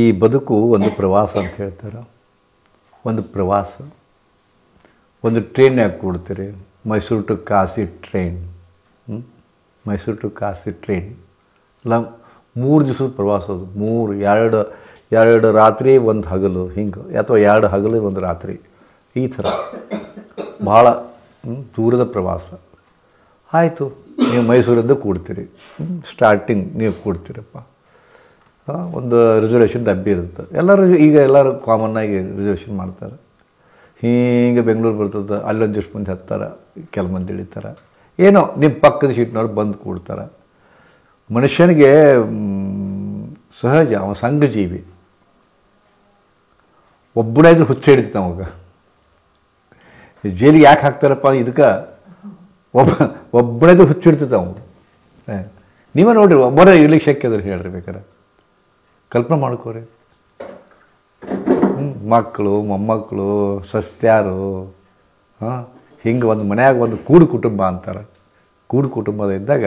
ಈ ಬದುಕು ಒಂದು ಪ್ರವಾಸ ಅಂತ ಹೇಳ್ತಾರೆ. ಒಂದು ಪ್ರವಾಸ. ಒಂದು ಟ್ರೈನ್ಯಾಗ ಕೂಡ್ತೀರಿ, Mysuru to Kashi train. Mysuru to Kashi train ಇಲ್ಲ 3 ದಿವಸದ ಪ್ರವಾಸ. ಅದು ಎರಡು ರಾತ್ರಿ ಒಂದು ಹಗಲು ಹಿಂಗೆ, ಅಥವಾ 2 ಹಗಲು 1 ರಾತ್ರಿ, ಈ ಥರ ಭಾಳ ದೂರದ ಪ್ರವಾಸ. ಆಯಿತು, ನೀವು ಮೈಸೂರಿಂದ ಕೂಡ್ತೀರಿ. ಸ್ಟಾರ್ಟಿಂಗ್ ನೀವು ಕೂಡ್ತೀರಪ್ಪ, ಒಂದು ರಿಸರ್ವೇಷನ್ ಡಬ್ಬಿ ಇರುತ್ತೆ. ಎಲ್ಲರೂ ಕಾಮನ್ನಾಗಿ ರಿಸರ್ವೇಷನ್ ಮಾಡ್ತಾರೆ. ಹೀಗೆ ಬೆಂಗಳೂರು ಬರ್ತದೆ, ಅಲ್ಲೊಂದಿಷ್ಟು ಮಂದಿ ಹತ್ತಾರೆ, ಕೆಲ ಮಂದಿ ಇಳಿತಾರೆ. ಏನೋ ನಿಮ್ಮ ಪಕ್ಕದ ಸೀಟ್ನವ್ರು ಬಂದು ಕೂಡ್ತಾರೆ. ಮನುಷ್ಯನಿಗೆ ಸಹಜ, ಅವ ಸಂಘಜೀವಿ. ಒಬ್ಬನೇ ಇದ್ರೆ ಹುಚ್ಚ ಹಿಡಿತೈತೆ ಅವಾಗ. ಜೈಲಿಗೆ ಯಾಕೆ ಹಾಕ್ತಾರಪ್ಪ ಇದಕ್ಕೆ? ಒಬ್ಬನೇ ಹುಚ್ಚ ಹಿಡ್ತೈತೆ ಅವನು. ನೀವೇ ನೋಡ್ರಿ, ಒಬ್ಬರೇ ಇರ್ಲಿಕ್ಕೆ ಶಕ್ಯ ಅದ್ರ ಹೇಳ್ರಿ, ಬೇಕಾರೆ ಕಲ್ಪನೆ ಮಾಡ್ಕೋರಿ. ಮಕ್ಕಳು, ಮೊಮ್ಮಕ್ಕಳು, ಸಸ್ತ್ಯಾರು, ಹಿಂಗೆ ಒಂದು ಮನ್ಯಾಗ ಒಂದು ಕೂಡು ಕುಟುಂಬ ಅಂತಾರೆ. ಕೂಡು ಕುಟುಂಬದ ಇದ್ದಾಗ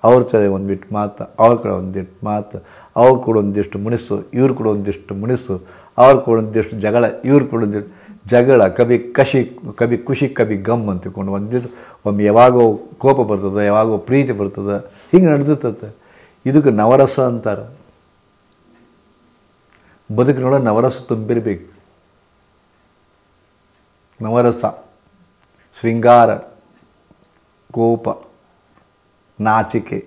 ಅವ್ರ ಕಡೆ ಒಂದಿಟ್ಟು ಮಾತು, ಅವ್ರ ಕಡೆ ಒಂದಿಟ್ಟು ಮಾತು, ಅವ್ರ ಕೂಡ ಒಂದಿಷ್ಟು ಮುನಿಸು, ಇವ್ರ ಕೂಡ ಒಂದಿಷ್ಟು ಮುನಿಸು, ಅವ್ರ ಕೂಡ ಒಂದಿಷ್ಟು ಜಗಳ, ಇವ್ರ ಕೂಡ ಒಂದಿಷ್ಟು ಜಗಳ. ಕಬಿ ಖುಷಿ ಕಬಿ ಗಮ್ ಅಂತ ತಿಳ್ಕೊಂಡು ಒಂದಿದ್ದು ಒಮ್ಮೆ ಯಾವಾಗೋ ಕೋಪ ಬರ್ತದೆ, ಯಾವಾಗೋ ಪ್ರೀತಿ ಬರ್ತದೆ, ಹಿಂಗೆ ನಡೆದಿರ್ತದೆ. ಇದಕ್ಕೆ ನವರಸ ಅಂತಾರೆ. ಬದುಕಿನೊಳಗೆ ನವರಸ ತುಂಬಿರಬೇಕು. ನವರಸ, ಶೃಂಗಾರ, ಕೋಪ, ನಾಚಿಕೆ,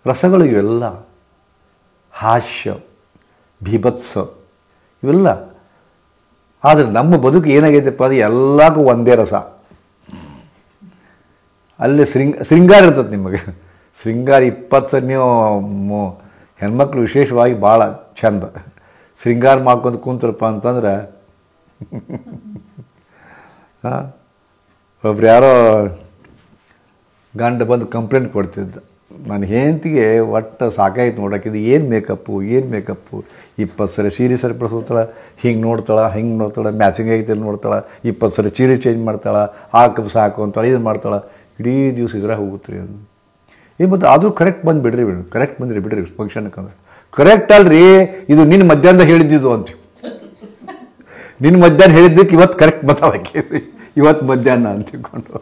ರಸಗಳು ಇವೆಲ್ಲ, ಹಾಸ್ಯ, ಭೀಭತ್ಸ, ಇವೆಲ್ಲ. ಆದರೆ ನಮ್ಮ ಬದುಕು ಏನಾಗೈತಪ್ಪ, ಅದು ಎಲ್ಲಕ್ಕೂ ಒಂದೇ ರಸ. ಅಲ್ಲಿ ಶೃಂಗಾರ ಇರ್ತದೆ ನಿಮಗೆ. ಶೃಂಗಾರ 20 ಸರಿ ನೀವು ಹೆಣ್ಮಕ್ಳು ವಿಶೇಷವಾಗಿ ಭಾಳ ಚಂದ ಶೃಂಗಾರ ಮಾಡ್ಕೊಂಡು ಕೂತ್ರಪ್ಪ ಅಂತಂದ್ರೆ, ಒಬ್ರು ಯಾರೋ ಗಂಡ ಬಂದು ಕಂಪ್ಲೇಂಟ್ ಕೊಡ್ತಿದ್ದ, ನನ್ನ ಹೆಂಡತಿಗೆ ಒಟ್ಟು ಸಾಕಾಯ್ತು ನೋಡೋಕ್ಕಿದ್ದು, ಏನು ಮೇಕಪ್ಪು 20 ಸರಿ ಸೀರೆ ಸರಿಪಡಿಸ್ತಾಳೆ, ಹಿಂಗೆ ನೋಡ್ತಾಳೆ, ಮ್ಯಾಚಿಂಗ್ ಐತೆ ನೋಡ್ತಾಳೆ, 20 ಸರಿ ಸೀರೆ ಚೇಂಜ್ ಮಾಡ್ತಾಳೆ, ಸಾಕು ಅಂತಾಳೆ, ಇದು ಮಾಡ್ತಾಳೆ, ಇಡೀ ದಿವಸ ಇದ್ರಾಗ ಹೋಗುತ್ತೆ ರೀ ಅದು. ಮತ್ತು ಅದು ಕರೆಕ್ಟ್ ಬಿಡ್ರಿ ಫಂಕ್ಷನ್ಗೆ ಅಂದ್ರೆ. ಕರೆಕ್ಟ್ ಅಲ್ರಿ, ಇದು ನಿನ್ನ ಮಧ್ಯಾಹ್ನ ಹೇಳಿದ್ದು ಅಂತೀವಿ. ನಿನ್ನ ಮಧ್ಯಾಹ್ನ ಹೇಳಿದ್ದಕ್ಕೆ ಇವತ್ತು ಕರೆಕ್ಟ್ ಬತ್ತಾವಕ್ಕೆ, ಇವತ್ತು ಮಧ್ಯಾಹ್ನ ಅಂತ ತಿಳ್ಕೊಂಡು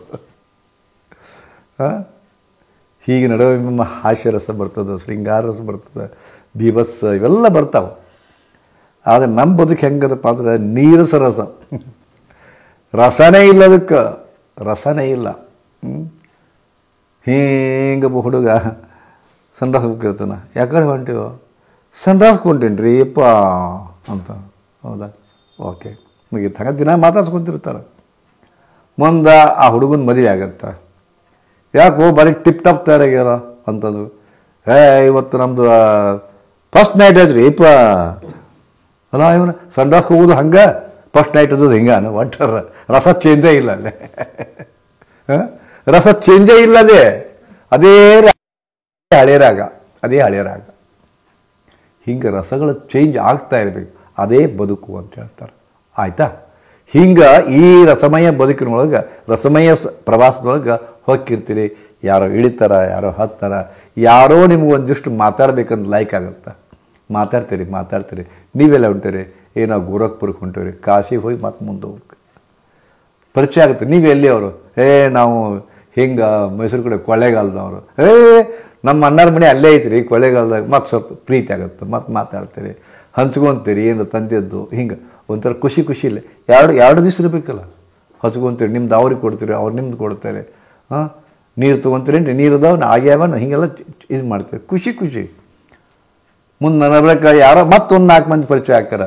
ಹೀಗೆ ನಡುವೆ ನಿಮ್ಮ ಹಾಸ್ಯರಸ ಬರ್ತದೆ, ಶೃಂಗಾರ ರಸ ಬರ್ತದೆ, ಬೀಭತ್ಸ, ಇವೆಲ್ಲ ಬರ್ತಾವೆ. ಆದರೆ ನಮ್ಮ ಬದುಕು ಹೆಂಗದಪ್ಪ ಅಂದ್ರೆ ನೀರಸ ರಸ. ರಸನೇ ಇಲ್ಲ, ಅದಕ್ಕೆ ರಸನೇ ಇಲ್ಲ. ಹಿಂಗೆ ಹುಡುಗ ಸಂಡಾಸ್ ಹೋಗಿರ್ತಾನೆ, ಯಾಕಂದ್ರೆ ಹೊಂಟಿವೋ? ಸಂಡಾಸ್ಗೆ ಹೊಂಟೀನಿ ರೀ ಅಪ್ಪ ಅಂತ. ಹೌದಾ, ಓಕೆ, ಮುಗೀತು. ಹಾಗೆ ದಿನ ಮಾತಾಡ್ಸ್ಕೊತಿರ್ತಾರೆ. ಮುಂದೆ ಆ ಹುಡುಗನ ಮದುವೆ ಆಗತ್ತೆ. ಯಾಕೋ ಬರೀ ಟಿಪ್ ಟಾಪ್ ತಯಾರಾಗ್ಯಾರ ಅಂತಂದ್ರು. ಇವತ್ತು ನಮ್ಮದು ಫಸ್ಟ್ ನೈಟ್ ಐತ್ರಿ ಇಪ್ಪ. ಅಲ್ಲ, ಇವನು ಸಂಡಾಸ್ಗೆ ಹೋಗೋದು ಹಂಗೆ, ಫಸ್ಟ್ ನೈಟ್ ಅದು ಹಿಂಗೆ ಒಟ್ಟಾರ. ರಸ ಚೇಂಜೇ ಇಲ್ಲ ಅಲ್ಲೇ, ರಸ ಚೇಂಜೇ ಇಲ್ಲ. ಅದೇ ಹಳೆ ರಾಗ. ಹಿಂಗೆ ರಸಗಳು ಚೇಂಜ್ ಆಗ್ತಾ ಇರಬೇಕು, ಅದೇ ಬದುಕು ಅಂತ ಹೇಳ್ತಾರೆ. ಆಯಿತಾ? ಹಿಂಗೆ ಈ ರಸಮಯ ಬದುಕಿನೊಳಗೆ, ರಸಮಯ ಪ್ರವಾಸದೊಳಗೆ ಹೋಗಿರ್ತೀರಿ. ಯಾರೋ ಇಳಿತಾರ, ಯಾರೋ ಹತ್ತಾರ, ಯಾರೋ ನಿಮ್ಗೆ ಒಂದಿಷ್ಟು ಮಾತಾಡ್ಬೇಕಂತ ಲೈಕ್ ಆಗುತ್ತೆ. ಮಾತಾಡ್ತೀರಿ. ನೀವೆಲ್ಲ ಹೊಂಟೀರಿ? ನಾವು ಗೋರಖ್ಪುರಕ್ಕೆ ಹೊಂಟೀರಿ, ಕಾಶಿಗೆ ಹೋಗಿ ಮತ್ತೆ ಮುಂದೆ ಹೋಗ್ಬೇಕು. ಪರಿಚಯ ಆಗುತ್ತೆ. ನೀವು ಎಲ್ಲಿ ಅವರು? ನಾವು ಹಿಂಗೆ ಮೈಸೂರು ಕಡೆ ಕೊಳ್ಳೇಗಾಲದವರು. ನಮ್ಮ ಅಣ್ಣರ ಮನೆ ಅಲ್ಲೇ ಐತ್ರಿ ಕೊಳ್ಳೇಗಾಲದಾಗ. ಮತ್ತೆ ಸ್ವಲ್ಪ ಪ್ರೀತಿ ಆಗುತ್ತೆ, ಮತ್ತೆ ಮಾತಾಡ್ತೀರಿ, ಹಂಚ್ಕೊತೀರಿ, ಏನು ತಂದಿದ್ದು. ಹಿಂಗೆ ಒಂಥರ ಖುಷಿ ಇಲ್ಲ. ಎರಡು ದಿವಸ ಇರಬೇಕಲ್ಲ, ಹಚ್ಕೊತೀರಿ. ನಿಮ್ದು ಅವ್ರಿಗೆ ಕೊಡ್ತೀರಿ, ಅವ್ರು ನಿಮ್ದು ಕೊಡ್ತಾರೆ. ನೀರು ತೊಗೊತೀರಿ, ನೀರದವ ಆಗ್ಯಾವ, ಹಿಂಗೆಲ್ಲ ಇದು ಮಾಡ್ತೀರಿ. ಖುಷಿ. ಮುಂದೆ ನನ್ನ ಬಳಿಕ ಯಾರೋ ಮತ್ತೊಂದು 4 ಮಂದಿ ಪರಿಚಯ ಆಗ್ತಾರ.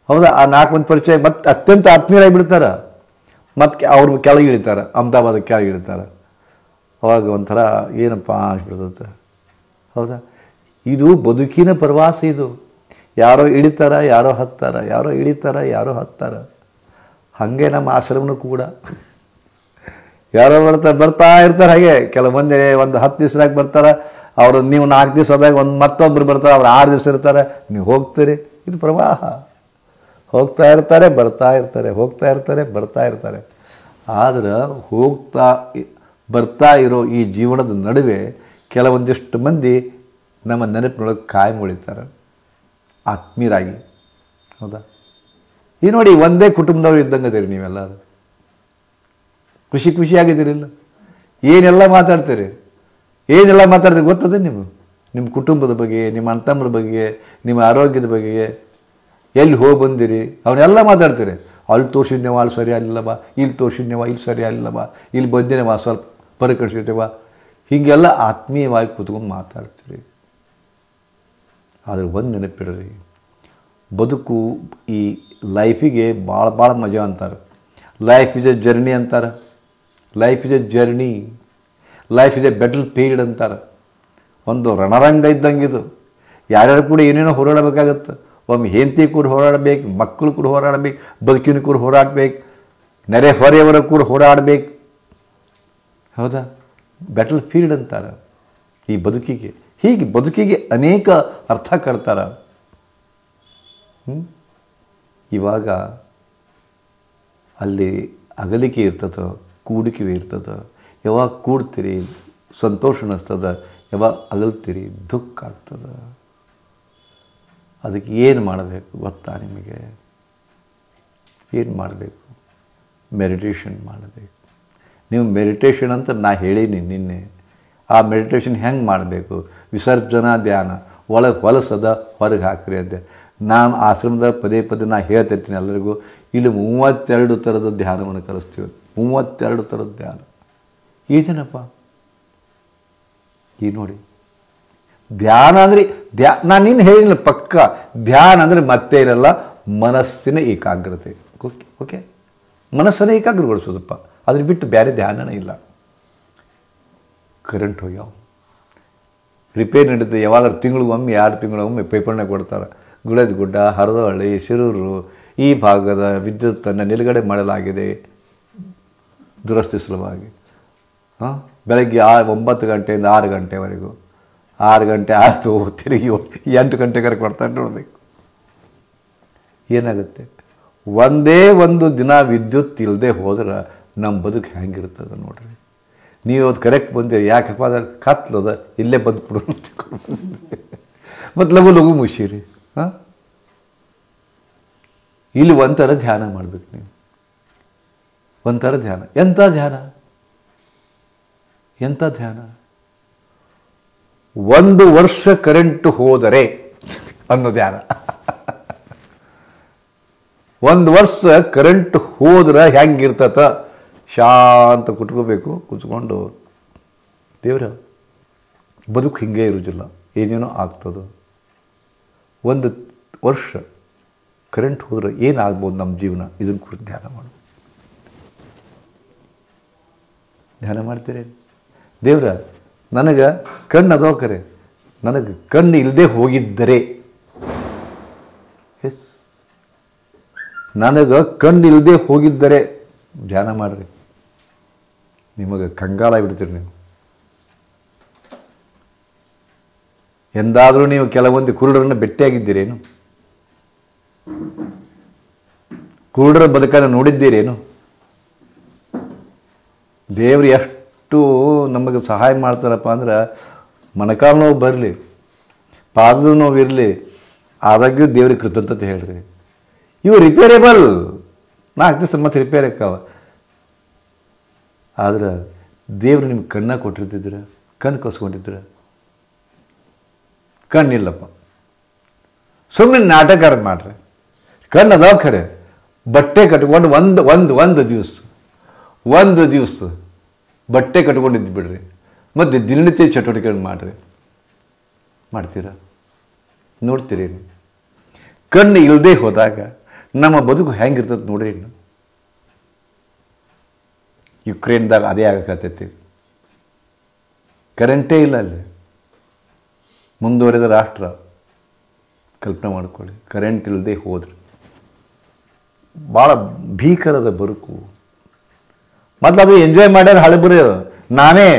ಹೌದಾ? ಆ 4 ಮಂದಿ ಪರಿಚಯ ಮತ್ತೆ ಅತ್ಯಂತ ಆತ್ಮೀಯರಾಗಿಬಿಡ್ತಾರೆ. ಮತ್ತು ಅವ್ರ ಕೆಳಗೆ ಇಳಿತಾರೆ, ಅಹಮದಾಬಾದಕ್ಕೆ ಕೆಳಗೆ ಇಳಿತಾರೆ. ಅವಾಗ ಒಂಥರ ಏನಪ್ಪ ಅನ್ಸ್ಬಿಡ್ತದೆ. ಹೌದಾ? ಇದು ಬದುಕಿನ ಪ್ರವಾಸ. ಇದು ಯಾರೋ ಇಳಿತಾರ, ಯಾರೋ ಹತ್ತಾರ, ಯಾರೋ ಇಳಿತಾರ, ಯಾರೋ ಹತ್ತಾರ. ಹಾಗೆ ನಮ್ಮ ಆಶ್ರಮನೂ ಕೂಡ ಯಾರೋ ಬರ್ತಾ ಇರ್ತಾರೆ. ಹಾಗೆ ಕೆಲವು ಮಂದಿ ಒಂದು 10 ದಿವಸದಾಗ ಬರ್ತಾರೆ. ಅವರು ನೀವು 4 ದಿವಸದಾಗ ಮತ್ತೊಬ್ಬರು ಬರ್ತಾರೆ, ಅವ್ರು 6 ದಿವಸ ಇರ್ತಾರೆ. ನೀವು ಹೋಗ್ತೀರಿ. ಇದು ಪ್ರವಾಹ. ಹೋಗ್ತಾ ಇರ್ತಾರೆ, ಬರ್ತಾ ಇರ್ತಾರೆ. ಆದ್ರೆ ಬರ್ತಾ ಇರೋ ಈ ಜೀವನದ ನಡುವೆ ಕೆಲವೊಂದಿಷ್ಟು ಮಂದಿ ನಮ್ಮ ನೆನಪಿನೊಳಗೆ ಕಾಯಂ ಉಳಿತಾರೆ. ಆತ್ಮೀಯರಾಗಿ. ಹೌದಾ? ಈ ನೋಡಿ, ಒಂದೇ ಕುಟುಂಬದವ್ರು ಇದ್ದಂಗೆ ಅದೀರಿ ನೀವೆಲ್ಲ. ಖುಷಿಯಾಗಿದ್ದೀರಿಲ್ಲ? ಏನೆಲ್ಲ ಮಾತಾಡ್ತೀರಿ ಗೊತ್ತದೆ ನೀವು? ನಿಮ್ಮ ಕುಟುಂಬದ ಬಗ್ಗೆ, ನಿಮ್ಮ ಅಣ್ಣ ತಮ್ಮರ ಬಗ್ಗೆ, ನಿಮ್ಮ ಆರೋಗ್ಯದ ಬಗ್ಗೆ, ಎಲ್ಲಿ ಹೋಗಿ ಬಂದಿರಿ ಅವನ್ನೆಲ್ಲ ಮಾತಾಡ್ತೀರಿ. ಅಲ್ಲಿ ತೋರಿಸಿದ್ನೇವ ಅಲ್ಲಿ ಸರಿ ಆಗಿಲ್ಲವ, ಇಲ್ಲಿ ತೋರಿಸಿದ್ನೇವ ಇಲ್ಲಿ ಸರಿ ಆಗಿಲ್ಲವ, ಇಲ್ಲಿ ಬಂದಿನೇವ ಸ್ವಲ್ಪ ಪರಿಕರಿಸಿದ್ದೇವ, ಹೀಗೆಲ್ಲ ಆತ್ಮೀಯವಾಗಿ ಕೂತ್ಕೊಂಡು ಮಾತಾಡ್ತೀರಿ. ಆದರೆ ಒಂದು ನೆನಪಿಡ್ರಿ, ಬದುಕು ಈ ಲೈಫಿಗೆ ಭಾಳ ಮಜಾ ಅಂತಾರೆ. ಲೈಫ್ ಇಸ್ ಎ ಜರ್ನಿ ಅಂತಾರೆ. Life is A journey, life is A battle period ಅಂತಾರೆ. ಒಂದು ರಣರಂಗ ಇದ್ದಂಗಿದು. ಯಾರ್ಯಾರು ಕೂಡ ಏನೇನೋ ಹೋರಾಡಬೇಕಾಗತ್ತೆ. ಒಮ್ಮೆ ಹೆಂಡತಿ ಕೂಡ ಹೋರಾಡಬೇಕು, ಮಕ್ಕಳು ಕೂಡ ಹೋರಾಡಬೇಕು, ಬದುಕಿನ ಕೂಡ ಹೋರಾಡಬೇಕು, ನೆರೆ ಹೊರೆಯವರ ಕೂಡ ಹೋರಾಡಬೇಕು. ಹೌದಾ? ಬ್ಯಾಟಲ್ ಫೀಲ್ಡ್ ಅಂತಾರೆ ಈ ಬದುಕಿಗೆ. ಹೀಗೆ ಬದುಕಿಗೆ ಅನೇಕ ಅರ್ಥ ಕಟ್ತಾರೆ. ಇವಾಗ ಅಲ್ಲಿ ಅಗಲಿಕೆ ಇರ್ತದೆ, ಕೂಡಿಕೆ ಇರ್ತದೆ. ಯಾವಾಗ ಕೂಡ್ತೀರಿ ಸಂತೋಷ ಅನ್ನಿಸ್ತದೆ, ಯಾವಾಗ ಅಗಲ್ತೀರಿ ದುಃಖ ಆಗ್ತದೆ. ಅದಕ್ಕೆ ಏನು ಮಾಡಬೇಕು ಗೊತ್ತಾ ನಿಮಗೆ? ಏನು ಮಾಡಬೇಕು? ಮೆಡಿಟೇಷನ್ ಮಾಡಬೇಕು. ನೀವು ಮೆಡಿಟೇಷನ್ ಅಂತ ನಾ ಹೇಳೀನಿ ನಿನ್ನೆ. ಆ ಮೆಡಿಟೇಷನ್ ಹೆಂಗೆ ಮಾಡಬೇಕು? ವಿಸರ್ಜನಾ ಧ್ಯಾನ, ಒಳಗೆ ಹೊಲಸದ ಹೊರಗೆ ಹಾಕ್ರಿ ಅಂದೆ. ನಾನು ಆಶ್ರಮದ ಪದೇ ನಾ ಹೇಳ್ತಿರ್ತೀನಿ ಎಲ್ಲರಿಗೂ. ಇಲ್ಲಿ 32 ಥರದ ಧ್ಯಾನವನ್ನು ಕಲಿಸ್ತೀವಿ. 32 ಥರದ ಧ್ಯಾನ. ಈಜೇನಪ್ಪ ಈ ನೋಡಿ, ಧ್ಯಾನ ಅಂದರೆ ನಾನು ನಿನ್ನ ಹೇಳಿಲ್ಲ ಪಕ್ಕ. ಧ್ಯಾನ ಅಂದರೆ ಮತ್ತೆ ಇರಲ್ಲ, ಮನಸ್ಸಿನ ಏಕಾಗ್ರತೆ. ಓಕೆ, ಮನಸ್ಸನ್ನು ಏಕಾಗ್ರಗೊಳಿಸೋದಪ್ಪ. ಅದ್ರ ಬಿಟ್ಟು ಬೇರೆ ಧ್ಯಾನನೇ ಇಲ್ಲ. ಕರೆಂಟ್ ಹೋಗ್ಯಾವ, ರಿಪೇರಿ ನಡೀತದೆ. ಯಾವಾಗ ತಿಂಗಳಿಗೊಮ್ಮೆ 2 ತಿಂಗಳಿಗೊಮ್ಮೆ ಪೇಪರ್ನಾಗ ಕೊಡ್ತಾರೆ. ಗುಳೇದಗುಡ್ಡ, ಹರದಹಳ್ಳಿ, ಶಿರೂರು ಈ ಭಾಗದ ವಿದ್ಯುತ್ತನ್ನು ನಿಲುಗಡೆ ಮಾಡಲಾಗಿದೆ ದುರಸ್ತಿ ಸಲುವಾಗಿ. ಬೆಳಗ್ಗೆ 9 ಗಂಟೆಯಿಂದ 6 ಗಂಟೆವರೆಗೂ. 6 ಗಂಟೆ ಆಯಿತು, ತಿರುಗಿ 8 ಗಂಟೆಗಾರ ಕೊಡ್ತಾರೆ. ನೋಡಬೇಕು ಏನಾಗುತ್ತೆ. ಒಂದೇ ಒಂದು ದಿನ ವಿದ್ಯುತ್ ಇಲ್ಲದೆ ಹೋದ್ರೆ ನಮ್ಮ ಬದುಕು ಹೆಂಗಿರ್ತದೆ ನೋಡ್ರಿ. ನೀವು ಅದು ಕರೆಕ್ಟ್ ಬಂದಿರಿ, ಯಾಕಪ್ಪ ಅದ್ರ ಕತ್ಲದ ಇಲ್ಲೇ ಬಂದುಬಿಡು ಅಂತ ಮತ್ತು ಲಘು ಮುಗಿಸಿರಿ. ಇಲ್ಲಿ ಒಂಥರ ಧ್ಯಾನ ಮಾಡಬೇಕು ನೀವು. ಒಂಥರ ಧ್ಯಾನ. ಎಂಥ ಧ್ಯಾನ? 1 ವರ್ಷ ಕರೆಂಟ್ ಹೋದರೆ ಅನ್ನೋ ಧ್ಯಾನ. 1 ವರ್ಷ ಕರೆಂಟ್ ಹೋದ್ರೆ ಹೆಂಗಿರ್ತತ? ಶಾಂತ ಕುತ್ಕೋಬೇಕು. ಕುತ್ಕೊಂಡು ದೇವ್ರ ಬದುಕು ಹಿಂಗೆ ಇರೋದಿಲ್ಲ, ಏನೇನೋ ಆಗ್ತದೆ. 1 ವರ್ಷ ಕರೆಂಟ್ ಹೋದ್ರೆ ಏನಾಗ್ಬೋದು ನಮ್ಮ ಜೀವನ? ಇದನ್ನು ಕುರಿತು ಧ್ಯಾನ ಮಾಡು. ಧ್ಯಾನ ಮಾಡ್ತೀರಿ? ದೇವ್ರ ನನಗೆ ಕಣ್ಣು ಅದೋ ಕರೆ, ನನಗೆ ಕಣ್ಣು ಇಲ್ಲದೆ ಹೋಗಿದ್ದರೆ, ಎಸ್ ನನಗೆ ಕಣ್ಣು ಇಲ್ಲದೆ ಹೋಗಿದ್ದರೆ ಧ್ಯಾನ ಮಾಡಿರಿ. ನಿಮಗೆ ಕಂಗಾಲಾಗ್ಬಿಡ್ತೀರಿ ನೀವು. ಎಂದಾದರೂ ನೀವು ಕೆಲವೊಂದು ಕುರುಡರನ್ನು ಭೇಟಿಯಾಗಿದ್ದೀರೇನು? ಕುರುಡರ ಬದುಕನ್ನು ನೋಡಿದ್ದೀರೇನು? ದೇವರು ಎಷ್ಟು ನಮಗೆ ಸಹಾಯ ಮಾಡ್ತಾರಪ್ಪ ಅಂದ್ರೆ, ಮೊಣಕಾಲು ನೋವು ಬರಲಿ, ಪಾದದ ನೋವು ಇರಲಿ, ಆದಾಗ್ಯೂ ದೇವ್ರಿಗೆ ಕೃತಜ್ಞತೆ ಹೇಳ್ರಿ. ಇವು ರಿಪೇರೇಬಲ್. 4 ದಿವಸ ಮತ್ತೆ ರಿಪೇರ್ ಆಕ್ಕಾವ. ಆದ್ರೆ ದೇವ್ರು ನಿಮ್ಗೆ ಕಣ್ಣ ಕೊಟ್ಟಿರ್ತಿದ್ರೆ, ಕಣ್ಣು ಕಸ್ಕೊಂಡಿದ್ರೆ, ಕಣ್ಣಿಲ್ಲಪ್ಪ ಸುಮ್ಮನೆ ನಾಟಕ ಮಾಡ್ರಿ. ಕಣ್ಣು ಅದಾವ ಖರೆ, ಬಟ್ಟೆ ಕಟ್ಕೊಂಡು ಒಂದು ದಿವಸ ಬಟ್ಟೆ ಕಟ್ಕೊಂಡಿದ್ದು ಬಿಡ್ರಿ, ಮತ್ತು ದಿನನಿತ್ಯ ಚಟುವಟಿಕೆಗಳು ಮಾಡಿರಿ. ಮಾಡ್ತೀರಾ? ನೋಡ್ತೀರಿ? ಕಣ್ಣು ಇಲ್ಲದೆ ಹೋದಾಗ ನಮ್ಮ ಬದುಕು ಹೆಂಗಿರ್ತದೆ ನೋಡ್ರಿ. ಇನ್ನು ಯುಕ್ರೇನ್ದಾಗ ಅದೇ ಆಗಕತ್ತೈತಿ. ಕರೆಂಟೇ ಇಲ್ಲ ಅಲ್ಲಿ. ಮುಂದುವರೆದ ರಾಷ್ಟ್ರ. ಕಲ್ಪನೆ ಮಾಡ್ಕೊಳ್ಳಿ, ಕರೆಂಟ್ ಇಲ್ಲದೆ ಹೋದ್ರೆ ಭಾಳ ಭೀಕರದ ಬದುಕು. ಮೊದಲು ಅದು ಎಂಜಾಯ್ ಮಾಡ್ಯಾರ ಹಳಬರು. ನಾನೇ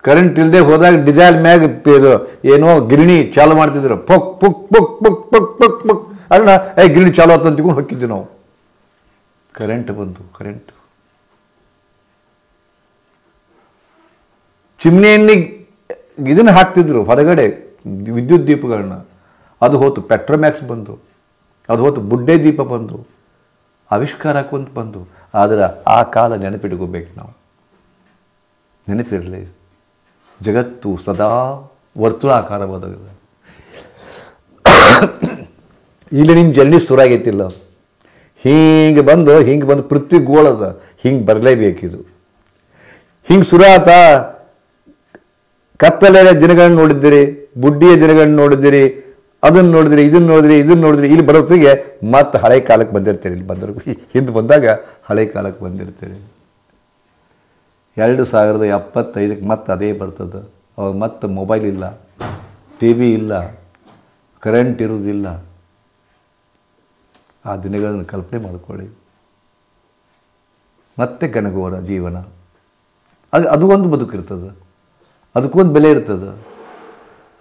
ಕರೆಂಟ್ ಇಲ್ಲದೆ ಹೋದಾಗ ಡಿಸೈಲ್ ಮ್ಯಾಗ ಇದು ಏನೋ ಗಿರಣಿ ಚಾಲು ಮಾಡ್ತಿದ್ರು. Puch Puch Puch Puch Puch Puch Puch ಅಲ್ಲ, ಗಿರಣಿ ಚಾಲು ಆತ ಅಂತಿಕೊಂಡು ಹೋಗಿದ್ವಿ ನಾವು. ಕರೆಂಟ್ ಬಂತು. ಕರೆಂಟ್ ಚಿಮ್ನಿ ಎಣ್ಣೆ ಇದನ್ನು ಹಾಕ್ತಿದ್ರು ಹೊರಗಡೆ, ವಿದ್ಯುತ್ ದೀಪಗಳನ್ನ. ಅದು ಹೋತು ಪೆಟ್ರೋಮ್ಯಾಕ್ಸ್ ಬಂದು, ಅದು ಹೋತು ಬುಡ್ಡೆ ದೀಪ ಬಂದು, ಆವಿಷ್ಕಾರ ಹಾಕೊಂತ ಬಂದು. ಆದರೆ ಆ ಕಾಲ ನೆನಪಿಟ್ಕೋಬೇಕು ನಾವು. ನೆನಪಿರಲಿ, ಜಗತ್ತು ಸದಾ ವರ್ತುಳಾಕಾರವಾದ. ಇಲ್ಲಿ ನಿಮ್ಮ ಜರ್ನಿ ಸುರಾಗೈತಿಲ್ಲ. ಹಿಂಗೆ ಬಂದು ಪೃಥ್ವಿ ಗೋಳದ ಹಿಂಗೆ ಬರಲೇಬೇಕಿದು. ಹಿಂಗೆ ಸುರಾತ ಕತ್ತಲೆಯ ದಿನಗಳನ್ನು ನೋಡಿದ್ದೀರಿ, ಬುಡ್ಡಿಯ ದಿನಗಳನ್ನು ನೋಡಿದ್ದೀರಿ, ಅದನ್ನು ನೋಡಿದ್ರಿ, ಇದನ್ನು ನೋಡಿದ್ರಿ. ಇಲ್ಲಿ ಬರೋತ್ತಿಗೆ ಮತ್ತೆ ಹಳೆ ಕಾಲಕ್ಕೆ ಬಂದಿರ್ತೀರಿ. ಇಲ್ಲಿ ಬಂದರು ಹಿಂದೆ ಬಂದಾಗ ಹಳೆ ಕಾಲಕ್ಕೆ ಬಂದಿರ್ತೀರಿ. 2075ಕ್ಕೆ ಮತ್ತೆ ಅದೇ ಬರ್ತದೆ. ಅವಾಗ ಮತ್ತೆ ಮೊಬೈಲ್ ಇಲ್ಲ, ಟಿ ವಿ ಇಲ್ಲ, ಕರೆಂಟ್ ಇರುವುದಿಲ್ಲ. ಆ ದಿನಗಳನ್ನು ಕಲ್ಪನೆ ಮಾಡ್ಕೊಳ್ಳಿ. ಮತ್ತೆ ಘನಘೋರ ಜೀವನ. ಅದು ಒಂದು ಬದುಕಿರ್ತದೆ, ಅದಕ್ಕೊಂದು ಬೆಲೆ ಇರ್ತದೆ.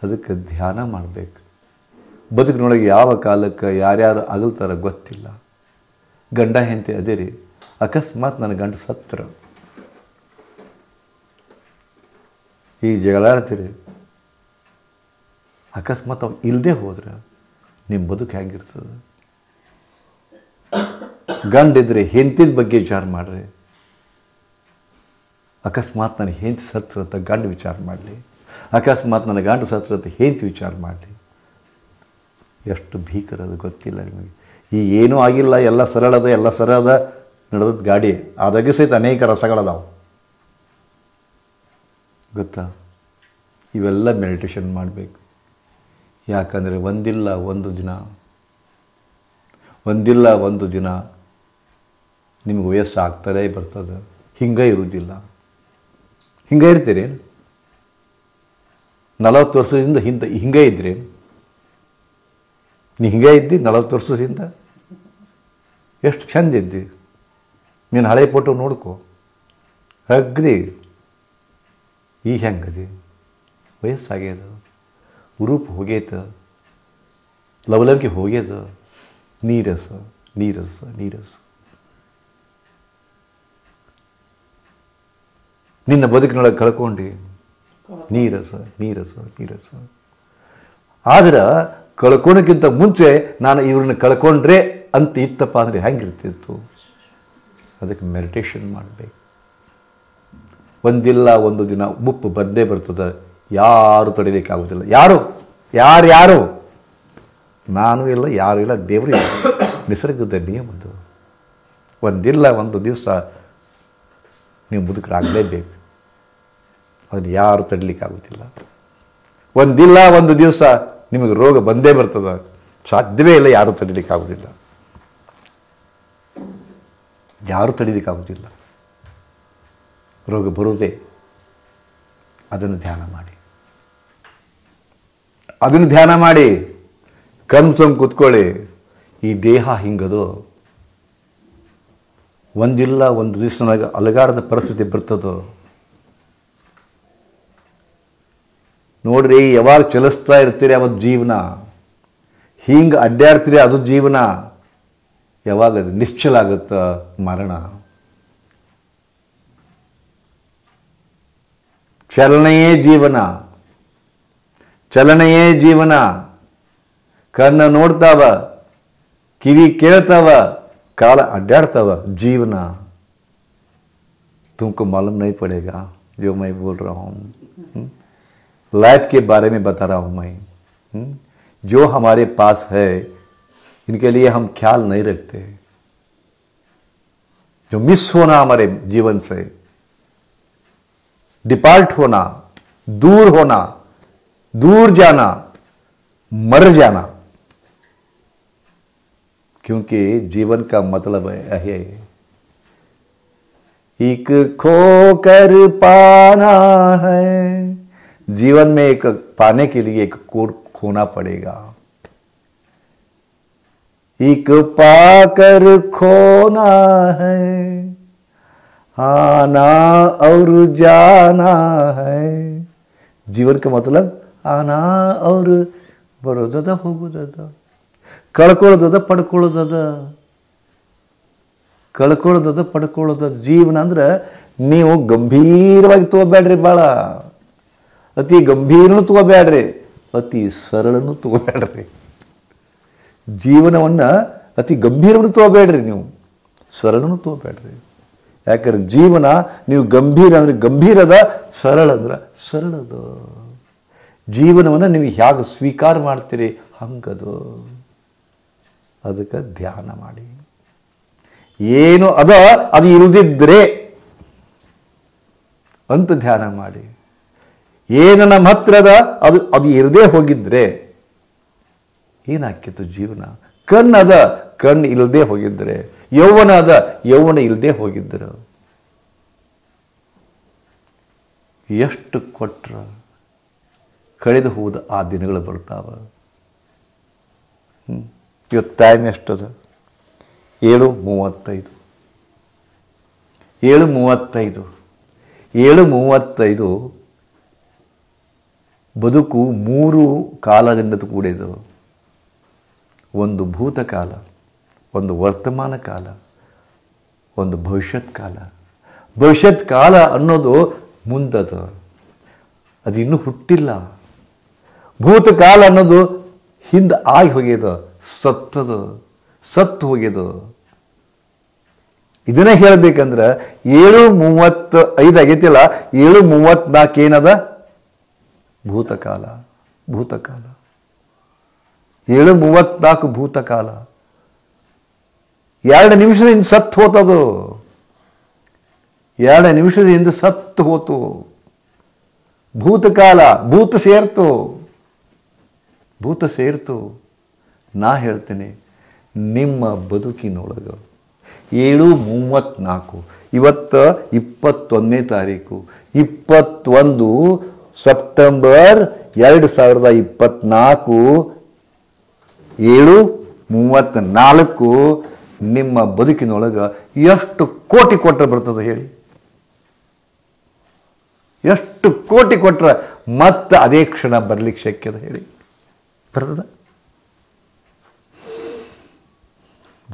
ಅದಕ್ಕೆ ಧ್ಯಾನ ಮಾಡಬೇಕು. ಬದುಕಿನೊಳಗೆ ಯಾವ ಕಾಲಕ್ಕೆ ಯಾರ್ಯಾರು ಅಗಲ್ತಾರ ಗೊತ್ತಿಲ್ಲ. ಗಂಡ ಹೆಂಡತಿ ಅದೇ ರೀ. ಅಕಸ್ಮಾತ್ ನನ್ನ ಗಂಡ ಸತ್ರ, ಈಗ ಜಗಳಾಡ್ತೀರಿ. ಅಕಸ್ಮಾತ್ ಅವ್ರು ಇಲ್ಲದೆ ಹೋದ್ರೆ ನಿಮ್ಮ ಬದುಕು ಹೆಂಗಿರ್ತದೆ? ಗಂಡಿದ್ರೆ ಹೆಂಡತಿದ ಬಗ್ಗೆ ವಿಚಾರ ಮಾಡ್ರಿ. ಅಕಸ್ಮಾತ್ ನನಗೆ ಹೆಂಡತಿ ಸತ್ರ ಅಂತ ಗಂಡು ವಿಚಾರ ಮಾಡಲಿ, ಅಕಸ್ಮಾತ್ ನನ್ನ ಗಂಡು ಸತ್ರ ಅಂತ ಹೆಂಡತಿ ವಿಚಾರ ಮಾಡಲಿ. ಎಷ್ಟು ಭೀಕರ ಅದು ಗೊತ್ತಿಲ್ಲ ನಿಮಗೆ. ಈಗ ಏನೂ ಆಗಿಲ್ಲ, ಎಲ್ಲ ಸರಳದ ನಡೆದದ್ದು ಗಾಡಿ. ಆದಾಗ್ಯೂ ಸಹಿತ ಅನೇಕ ರಸಗಳದಾವು ಗೊತ್ತಾ. ಇವೆಲ್ಲ ಮೆಡಿಟೇಷನ್ ಮಾಡಬೇಕು. ಯಾಕಂದರೆ ಒಂದಿಲ್ಲ ಒಂದು ದಿನ ನಿಮಗೆ ವಯಸ್ಸು ಆಗ್ತಲೇ ಬರ್ತದೆ. ಹಿಂಗೆ ಇರುವುದಿಲ್ಲ. ಹಿಂಗೆ ಇರ್ತೀರಿ. 40 ವರ್ಷದಿಂದ ಹಿಂಗೆ ಇದ್ರಿ. ನೀ ಹಿಂಗೆ ಇದ್ದಿ 40 ವರ್ಷದಿಂದ. ಎಷ್ಟು ಚಂದ ಇದ್ದಿ. ನೀನು ಹಳೆ ಫೋಟೋ ನೋಡ್ಕೊ. ಅಗ್ರಿ ಈಗ ಹೆಂಗದಿ? ವಯಸ್ಸಾಗ್ಯದ, ಉರುಪು ಹೋಗ್ಯದ, ಲವಲವಿಕೆ ಹೋಗ್ಯದ. ನೀರಸ. ನಿನ್ನ ಬದುಕಿನೊಳಗೆ ಕಳ್ಕೊಂಡು ನೀರಸ. ಆದ್ರೆ ಕಳ್ಕೊಳಕ್ಕಿಂತ ಮುಂಚೆ ನಾನು ಇವ್ರನ್ನ ಕಳ್ಕೊಂಡ್ರೆ ಅಂತ ಇತ್ತಪ್ಪ ಅಂದರೆ ಹೆಂಗಿರ್ತಿತ್ತು? ಅದಕ್ಕೆ ಮೆಡಿಟೇಷನ್ ಮಾಡಬೇಕು. ಒಂದಿಲ್ಲ ಒಂದು ದಿನ ಮುಪ್ಪು ಬಂದೇ ಬರ್ತದೆ. ಯಾರು ತಡಿಲಿಕ್ಕಾಗೋದಿಲ್ಲ. ಯಾರು ನಾನು ಇಲ್ಲ, ಯಾರು ಇಲ್ಲ, ದೇವರು ಇಲ್ಲ. ನಿಸರ್ಗದ ನಿಯಮದು. ಒಂದಿಲ್ಲ ಒಂದು ದಿವಸ ನೀವು ಮುದುಕರಾಗಲೇಬೇಕು. ಅದನ್ನು ಯಾರು ತಡಿಲಿಕ್ಕಾಗೋದಿಲ್ಲ. ಒಂದಿಲ್ಲ ಒಂದು ದಿವಸ ನಿಮಗೆ ರೋಗ ಬಂದೇ ಬರ್ತದೆ. ಸಾಧ್ಯವೇ ಇಲ್ಲ, ಯಾರು ತಡಿಲಿಕ್ಕಾಗೋದಿಲ್ಲ. ರೋಗ ಬರುವುದೇ. ಅದನ್ನು ಧ್ಯಾನ ಮಾಡಿ ಕನ್ಸೊಂದು ಕೂತ್ಕೊಳ್ಳಿ. ಈ ದೇಹ ಹಿಂಗದು. ಒಂದಿಲ್ಲ ಒಂದು ದಿವಸ ನನಗೆ ಅಲಗಾಡದ ಪರಿಸ್ಥಿತಿ ಬರ್ತದೋ ನೋಡ್ರಿ. ಯಾವಾಗ ಚಲಿಸ್ತಾ ಇರ್ತೀರಿ ಅವತ್ತು ಜೀವನ, ಹಿಂಗೆ ಅಡ್ಡಾಡ್ತೀರಿ ಅದು ಜೀವನ. ಯಾವಾಗ ಅದು ನಿಶ್ಚಲ ಆಗುತ್ತ ಮರಣ. ಚಲನೆಯೇ ಜೀವನ. ಕಣ್ಣು ನೋಡ್ತಾವ, ಕಿವಿ ಕೇಳ್ತಾವ, ಕಾಲ ಅಡ್ಡಾಡ್ತಾವ. जीवना तुमको मालूम नहीं पड़ेगा जो मैं बोल रहा हूँ. लाइफ के बारे में बता रहा हूँ मैं. जो हमारे पास है इनके लिए हम ख्याल नहीं रखते. जो मिस होना हमारे जीवन से, डिपार्ट होना, दूर जाना, मर जाना. क्योंकि जीवन का मतलब है एक खोकर पाना है. जीवन में एक पाने के लिए एक खोना पड़ेगा. एक पाकर खोना है, आना और जाना है. जीवन का मतलब आना और ಬರೋದದ ಹೋಗೋದದ, ಕಳ್ಕೊಳ್ಳೋದದ ಪಡ್ಕೊಳ್ಳೋದದ. ಜೀವನ ಅಂದ್ರೆ ನೀವು ಗಂಭೀರವಾಗಿ ತಗೋಬೇಡ್ರಿ. ಭಾಳ ಅತಿ ಗಂಭೀರನೂ ತಗೋಬೇಡ್ರಿ, ಅತಿ ಸರಳನೂ ತಗೋಬೇಡ್ರಿ. ಜೀವನವನ್ನು ಅತಿ ಗಂಭೀರವನ್ನು ತಗೋಬೇಡ್ರಿ, ನೀವು ಸರಳನು ತಗೋಬೇಡ್ರಿ. ಯಾಕಂದ್ರೆ ಜೀವನ ನೀವು ಗಂಭೀರ ಅಂದರೆ ಗಂಭೀರದ, ಸರಳ ಅಂದ್ರೆ ಸರಳದು. ಜೀವನವನ್ನು ನೀವು ಹೇಗೆ ಸ್ವೀಕಾರ ಮಾಡ್ತೀರಿ ಹಂಗದು. ಅದಕ್ಕೆ ಧ್ಯಾನ ಮಾಡಿ. ಏನು ಅದು ಇಲ್ಲದಿದ್ದರೆ ಅಂತ ಧ್ಯಾನ ಮಾಡಿ. ಏನು ನಮ್ಮ ಹತ್ರದ ಅದು ಇರದೇ ಹೋಗಿದ್ರೆ ಏನಾಕಿತ್ತು ಜೀವನ? ಕಣ್ಣು ಇಲ್ಲದೆ ಹೋಗಿದ್ರೆ, ಯೌವನ ಇಲ್ಲದೆ ಹೋಗಿದ್ರು ಎಷ್ಟು ಕೊಟ್ರ ಕಳೆದು ಹೋದ ಆ ದಿನಗಳು ಬರ್ತಾವ. ಇವತ್ತು ಟೈಮ್ ಎಷ್ಟದ? 7:35. 7:35 ಬದುಕು 3 ಕಾಲದಿಂದ ಕೂಡಿದು. ಒಂದು ಭೂತಕಾಲ, ಒಂದು ವರ್ತಮಾನ ಕಾಲ, ಒಂದು ಭವಿಷ್ಯತ್ ಕಾಲ. ಭವಿಷ್ಯತ್ ಕಾಲ ಅನ್ನೋದು ಮುಂದದ, ಅದು ಇನ್ನೂ ಹುಟ್ಟಿಲ್ಲ. ಭೂತಕಾಲ ಅನ್ನೋದು ಹಿಂದೆ ಆಗಿ ಹೋಗ್ಯದ, ಸತ್ತು ಹೋಗ್ಯದ. ಇದನ್ನೇ ಹೇಳಬೇಕಂದ್ರೆ 7:35 ಆಗೈತಿಲ್ಲ, 7:34 ಏನದ? ಭೂತಕಾಲ. 7:34 ಭೂತಕಾಲ. 2 ನಿಮಿಷದಿಂದ ಸತ್ತು ಹೋತದು. 2 ನಿಮಿಷದಿಂದ ಸತ್ತು ಹೋತು. ಭೂತಕಾಲ, ಭೂತ ಸೇರ್ತು. ನಾ ಹೇಳ್ತೇನೆ, ನಿಮ್ಮ ಬದುಕಿನೊಳಗೆ 7:34, ಇವತ್ತು 21ನೇ ತಾರೀಕು, 21 ಸೆಪ್ಟೆಂಬರ್ 2024, 7:34 ನಿಮ್ಮ ಬದುಕಿನೊಳಗೆ ಎಷ್ಟು ಕೋಟಿ ಕೊಟ್ಟರೆ ಬರ್ತದೆ ಹೇಳಿ? ಎಷ್ಟು ಕೋಟಿ ಕೊಟ್ಟರೆ ಮತ್ತೆ ಅದೇ ಕ್ಷಣ ಬರ್ಲಿಕ್ಕೆ ಶಕ್ಯದ ಹೇಳಿ? ಬರ್ತದ?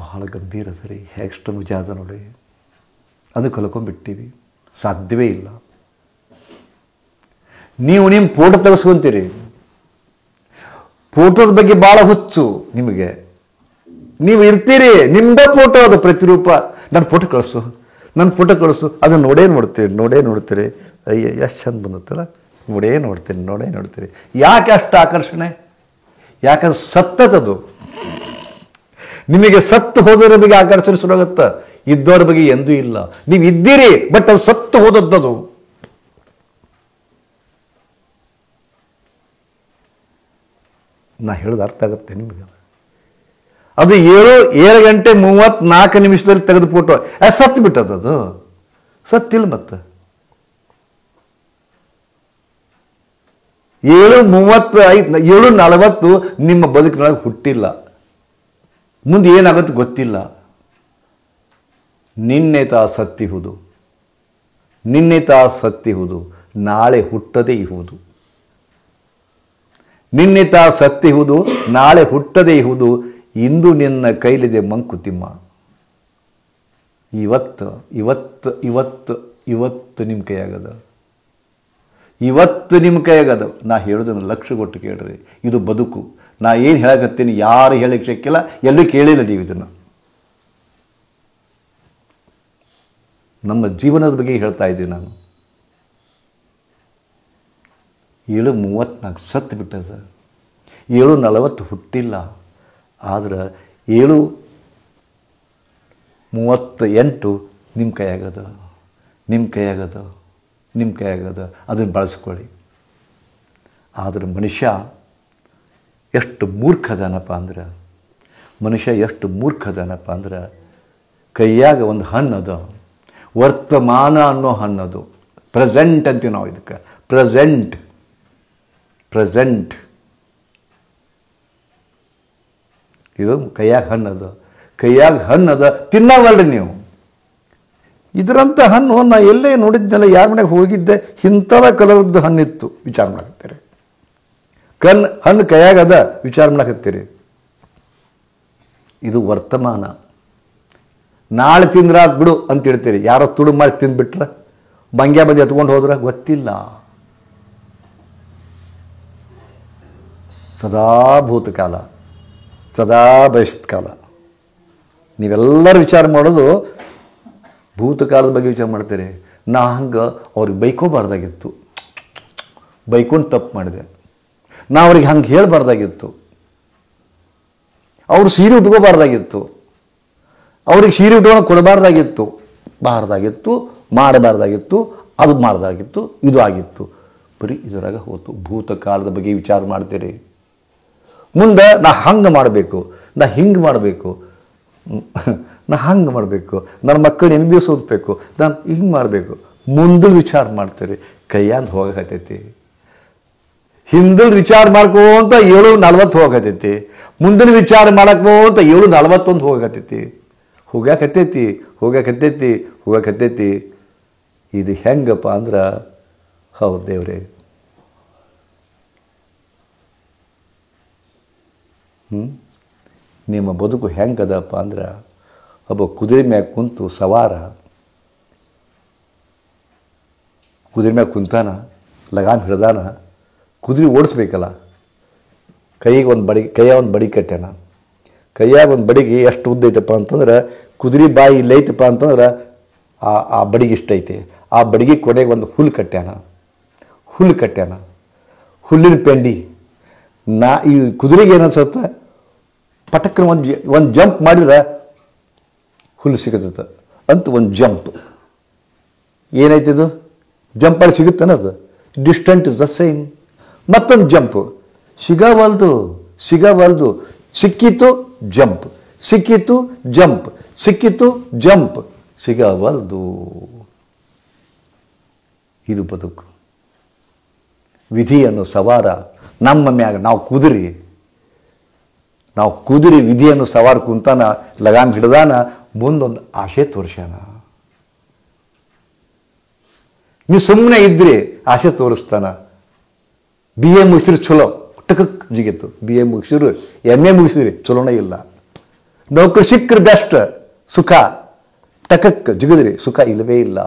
ಬಹಳ ಗಂಭೀರ ಸರಿ. ಎಷ್ಟು ಮುಜಾದ ನೋಡಿ, ಅದು ಕಳ್ಕೊಂಡ್ಬಿಟ್ಟಿವಿ, ಸಾಧ್ಯವೇ ಇಲ್ಲ. ನೀವು ನಿಮ್ಮ ಫೋಟೋ ತೆಗೆಸ್ಕೊಂತೀರಿ, ಫೋಟೋದ ಬಗ್ಗೆ ಭಾಳ ಹುಚ್ಚು ನಿಮಗೆ. ನೀವು ಇರ್ತೀರಿ, ನಿಮ್ದೇ ಫೋಟೋ ಅದು ಪ್ರತಿರೂಪ. ನನ್ನ ಫೋಟೋ ಕಳಿಸು, ಅದನ್ನು ನೋಡ್ತೀರಿ. ಅಯ್ಯ ಎಷ್ಟು ಚಂದ ಬಂದತ್ತಲ್ಲ, ನೋಡ್ತೀರಿ. ಯಾಕೆ ಅಷ್ಟು ಆಕರ್ಷಣೆ? ಯಾಕಂದ್ರೆ ಸತ್ತದದು. ನಿಮಗೆ ಸತ್ತು ಹೋದವರ ಬಗ್ಗೆ ಆಕರ್ಷಣೆ ಶುರುವಾಗುತ್ತ, ಇದ್ದವರ ಬಗ್ಗೆ ಎಂದೂ ಇಲ್ಲ. ನೀವು ಇದ್ದೀರಿ, ಬಟ್ ಅದು ಸತ್ತು ಹೋದದ್ದು. ನಾ ಹೇಳೋದು ಅರ್ಥ ಆಗುತ್ತೆ ನಿಮಗೆ? ಅದು 7:34 ತೆಗೆದು ಫೋಟೋ, ಸತ್ತು ಬಿಟ್ಟದ್ದು. ಸತ್ತಿಲ್ಲ ಮತ್ತೆ. 7:40 ನಿಮ್ಮ ಬದುಕಿನೊಳಗೆ ಹುಟ್ಟಿಲ್ಲ. ಮುಂದೆ ಏನಾಗುತ್ತೆ ಗೊತ್ತಿಲ್ಲ. ನಿನ್ನೆ ತಾ ಸತ್ತಿಹುದು, ನಾಳೆ ಹುಟ್ಟದೇ ಇಹುದು. ನಿನ್ನೆ ತಾ ಸತ್ತಿಹುದು, ನಾಳೆ ಹುಟ್ಟದೇ ಇಹುದು. ಇಂದು ನಿನ್ನ ಕೈಲಿದೆ ಮಂಕುತಿಮ್ಮ. ಇವತ್ತು ನಿಮ್ಮ ಕೈಯಾಗದ. ನಾ ಹೇಳೋದನ್ನು ಲಕ್ಷ್ಯ ಕೊಟ್ಟು ಕೇಳ್ರಿ. ಇದು ಬದುಕು. ನಾ ಏನು ಹೇಳಕತ್ತೀನಿ ಯಾರು ಹೇಳಕ್ಕೆ ಶಕ್ಕಿಲ್ಲ, ಎಲ್ಲೂ ಕೇಳಿಲ್ಲ ನೀವು ಇದನ್ನು. ನಮ್ಮ ಜೀವನದ ಬಗ್ಗೆ ಹೇಳ್ತಾ ಇದ್ದೀನಿ ನಾನು. 7:34 ಸತ್ತು ಬಿಟ್ಟದ. 7:40 ಹುಟ್ಟಿಲ್ಲ. ಆದ್ರೆ 7:38 ನಿಮ್ಮ ಕೈಯಾಗದ. ಅದನ್ನು ಬಳಸ್ಕೊಳ್ಳಿ. ಆದರೆ ಮನುಷ್ಯ ಎಷ್ಟು ಮೂರ್ಖದನಪ್ಪ ಅಂದ್ರೆ ಕೈಯಾಗ ಒಂದು ಹಣ್ಣದು, ವರ್ತಮಾನ ಅನ್ನೋ ಹಣ್ಣದು. ಪ್ರೆಸೆಂಟ್ ಅಂತೀವಿ ನಾವು ಇದಕ್ಕೆ. ಪ್ರೆಸೆಂಟ್ ಇದು ಕೈಯಾಗ ಹಣ್ಣದ ತಿನ್ನೋದಲ್ರಿ ನೀವು. ಇದರಂಥ ಹಣ್ಣು ನಾ ಎಲ್ಲೇ ನೋಡಿದ್ನೆಲ್ಲ, ಯಾರ ಮನೆಗೆ ಹೋಗಿದ್ದೆ, ಇಂಥದ ಕಲರ್ದು ಹಣ್ಣಿತ್ತು ವಿಚಾರ ಮಾಡಕತ್ತೀರಿ. ಹಣ್ಣು ಕೈಯಾಗದ ವಿಚಾರ ಮಾಡಕತ್ತೀರಿ. ಇದು ವರ್ತಮಾನ. ನಾಳೆ ತಿಂದ್ರಾತ್ ಬಿಡು ಅಂತ ಹೇಳ್ತೀರಿ. ಯಾರೋ ತುಡು ಮಾಡಿ ತಿಂದ್ಬಿಟ್ರ, ಬಂಗ್ಯಾ ಬಂದು ಎತ್ಕೊಂಡು ಹೋದ್ರ ಗೊತ್ತಿಲ್ಲ. ಸದಾ ಭೂತಕಾಲ. ಸದಾ ಭವಿಷ್ಯತ್ ಕಾಲ. ನೀವೆಲ್ಲರೂ ವಿಚಾರ ಮಾಡೋದು ಭೂತಕಾಲದ ಬಗ್ಗೆ ವಿಚಾರ ಮಾಡ್ತೀರಿ. ನಾ ಹಂಗೆ ಅವ್ರಿಗೆ ಬೈಕೋಬಾರ್ದಾಗಿತ್ತು, ಬೈಕೊಂಡು ತಪ್ಪು ಮಾಡಿದೆ. ನಾ ಅವ್ರಿಗೆ ಹಂಗೆ ಹೇಳಬಾರ್ದಾಗಿತ್ತು, ಅವರು ಸೀರೆ ಉಟ್ಕೋಬಾರ್ದಾಗಿತ್ತು, ಅವ್ರಿಗೆ ಸೀರೆ ಉಟ್ಕೊಂಡು ಕೊಡಬಾರ್ದಾಗಿತ್ತು, ಮಾಡಬಾರ್ದಾಗಿತ್ತು, ಅದು ಮಾಡ್ದಾಗಿತ್ತು, ಇದು ಆಗಿತ್ತು. ಬರೀ ಇದರಾಗ ಹೋತು. ಭೂತಕಾಲದ ಬಗ್ಗೆ ವಿಚಾರ ಮಾಡ್ತೀರಿ. ಮುಂದೆ ನಾ ಹಂಗೆ ಮಾಡಬೇಕು, ನಾ ಹಿಂಗೆ ಮಾಡಬೇಕು, ನಾ ಹಂಗೆ ಮಾಡಬೇಕು, ನನ್ನ ಮಕ್ಕಳು MBBS ಓದಬೇಕು, ನಾನು ಹಿಂಗೆ ಮಾಡಬೇಕು. ಮುಂದೆ ವಿಚಾರ ಮಾಡ್ತೀರಿ. ಕೈಯಾಂದು ಹೋಗಕತ್ತೈತಿ. ಹಿಂದಿನ ವಿಚಾರ ಮಾಡ್ಕೋಂತ 7:40 ಹೋಗತೈತಿ. ಮುಂದಿನ ವಿಚಾರ ಮಾಡಕೋಂತ 7:41 ಹೋಗಕತ್ತೈತಿ. ಇದು ಹೆಂಗಪ್ಪ ಅಂದ್ರೆ, ಹೌದು ದೇವ್ರೆ, ನಿಮ್ಮ ಬದುಕು ಹೆಂಗದಪ್ಪ ಅಂದ್ರೆ, ಒಬ್ಬ ಕುದುರೆ ಮ್ಯಾಗ ಕುಂತು ಸವಾರ ಕುದುರೆ ಮ್ಯಾಗ ಕುಂತಾನ, ಲಗಾಮ್ ಹಿಡ್ದಾನ, ಕುದುರೆ ಓಡಿಸ್ಬೇಕಲ್ಲ. ಕೈಯಾಗ ಒಂದು ಬಡಿ ಕಟ್ಟ್ಯಾನ. ಕೈಯಾಗ ಒಂದು ಬಡಿಗೆ ಎಷ್ಟು ಉದ್ದ ಐತಪ್ಪ ಅಂತಂದ್ರೆ, ಕುದುರೆ ಬಾಯಿ ಇಲ್ಲೈತಪ್ಪ ಅಂತಂದ್ರೆ ಆ ಬಡಿಗೆ ಇಷ್ಟ ಐತೆ. ಆ ಬಡಿಗೆ ಕೊನೆಗೆ ಒಂದು ಹುಲ್ಲು ಕಟ್ಟ್ಯಾನ. ಹುಲ್ಲಿನ ಪೆಂಡಿ. ಈ ಕುದುರೆಗೆ ಏನನ್ಸುತ್ತೆ, ಪಟಕ್ರ ಒಂದು ಜಂಪ್ ಮಾಡಿದ್ರೆ ಹುಲ್ಲು ಸಿಗುತ್ತ ಅಂತ ಒಂದು ಜಂಪ್. ಏನೈತಿದು ಜಂಪ್ ಮಾಡಿ ಸಿಗುತ್ತಾನದು. Distance is the same. ಮತ್ತೊಂದು ಜಂಪು ಸಿಗವಲ್ದು. ಸಿಕ್ಕಿತು ಜಂಪ್, ಸಿಗವಲ್ದು. ಇದು ಬದುಕು. ವಿಧಿಯನ್ನು ಸವಾರ ನಮ್ಮ ಮ್ಯಾಗ ನಾವು ಕುದುರಿ ವಿಧಿಯನ್ನು ಸವಾರ ಕುಂತಾನ, ಲಗಾಮ್ ಹಿಡ್ದಾನ, ಮುಂದೊಂದು ಆಶೆ ತೋರಿಸ್ಯಾನ. ನೀವು ಸುಮ್ಮನೆ ಇದ್ರಿ ಆಸೆ ತೋರಿಸ್ತಾನ. BA ಮುಗಿಸಿರಿ ಚಲೋ, ಟಕಕ್ ಜಿಗಿತ್ತು. BA ಮುಗಿಸಿರು, MA ಮುಗಿಸಿರಿ ಚಲೋನೇ ಇಲ್ಲ. ನೌಕರಿ ಸಿಕ್ಕರೆ ಬೆಸ್ಟ್, ಸುಖ ಟಕಕ್ ಜಿಗಿದ್ರಿ, ಸುಖ ಇಲ್ಲವೇ ಇಲ್ಲ.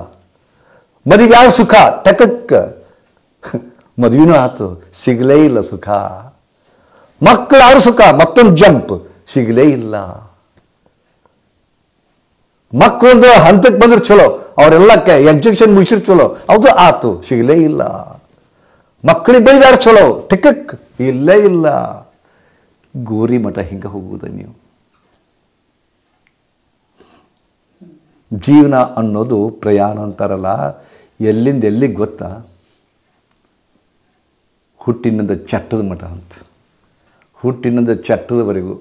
ಮದುವೆ ಯಾವ ಸುಖ, ಟಕಕ್ ಮದುವೆನೂ ಆಯ್ತು, ಸಿಗಲೇ ಇಲ್ಲ ಸುಖ. ಮಕ್ಕಳು ಯಾರು ಸುಖ, ಮತ್ತೊಂದು ಜಂಪ್, ಸಿಗಲೇ ಇಲ್ಲ. ಮಕ್ಕಳೊಂದು ಹಂತಕ್ಕೆ ಬಂದ್ರೆ ಚಲೋ, ಅವರೆಲ್ಲ ಎಕ್ಸಿಬಿಷನ್ ಮುಗಿಸಿರ್ ಚಲೋ, ಅದು ಆತು, ಸಿಗಲೇ ಇಲ್ಲ. ಮಕ್ಕಳಿಗೆ ಬೈದಾರ ಚಲೋ, ಟಕಕ್ ಇಲ್ಲೇ ಇಲ್ಲ. ಗೋರಿ ಮಠ ಹಿಂಗೆ ಹೋಗುವುದ ನೀವು. ಜೀವನ ಅನ್ನೋದು ಪ್ರಯಾಣ ಅಂತಾರಲ್ಲ, ಎಲ್ಲಿಂದ ಎಲ್ಲಿಗೆ ಗೊತ್ತಾ, ಹುಟ್ಟಿನಿಂದ ಚಟ್ಟದ ಮಠ ಅಂತ. ಹುಟ್ಟಿನಿಂದ ಚಟ್ಟದವರೆಗೂ.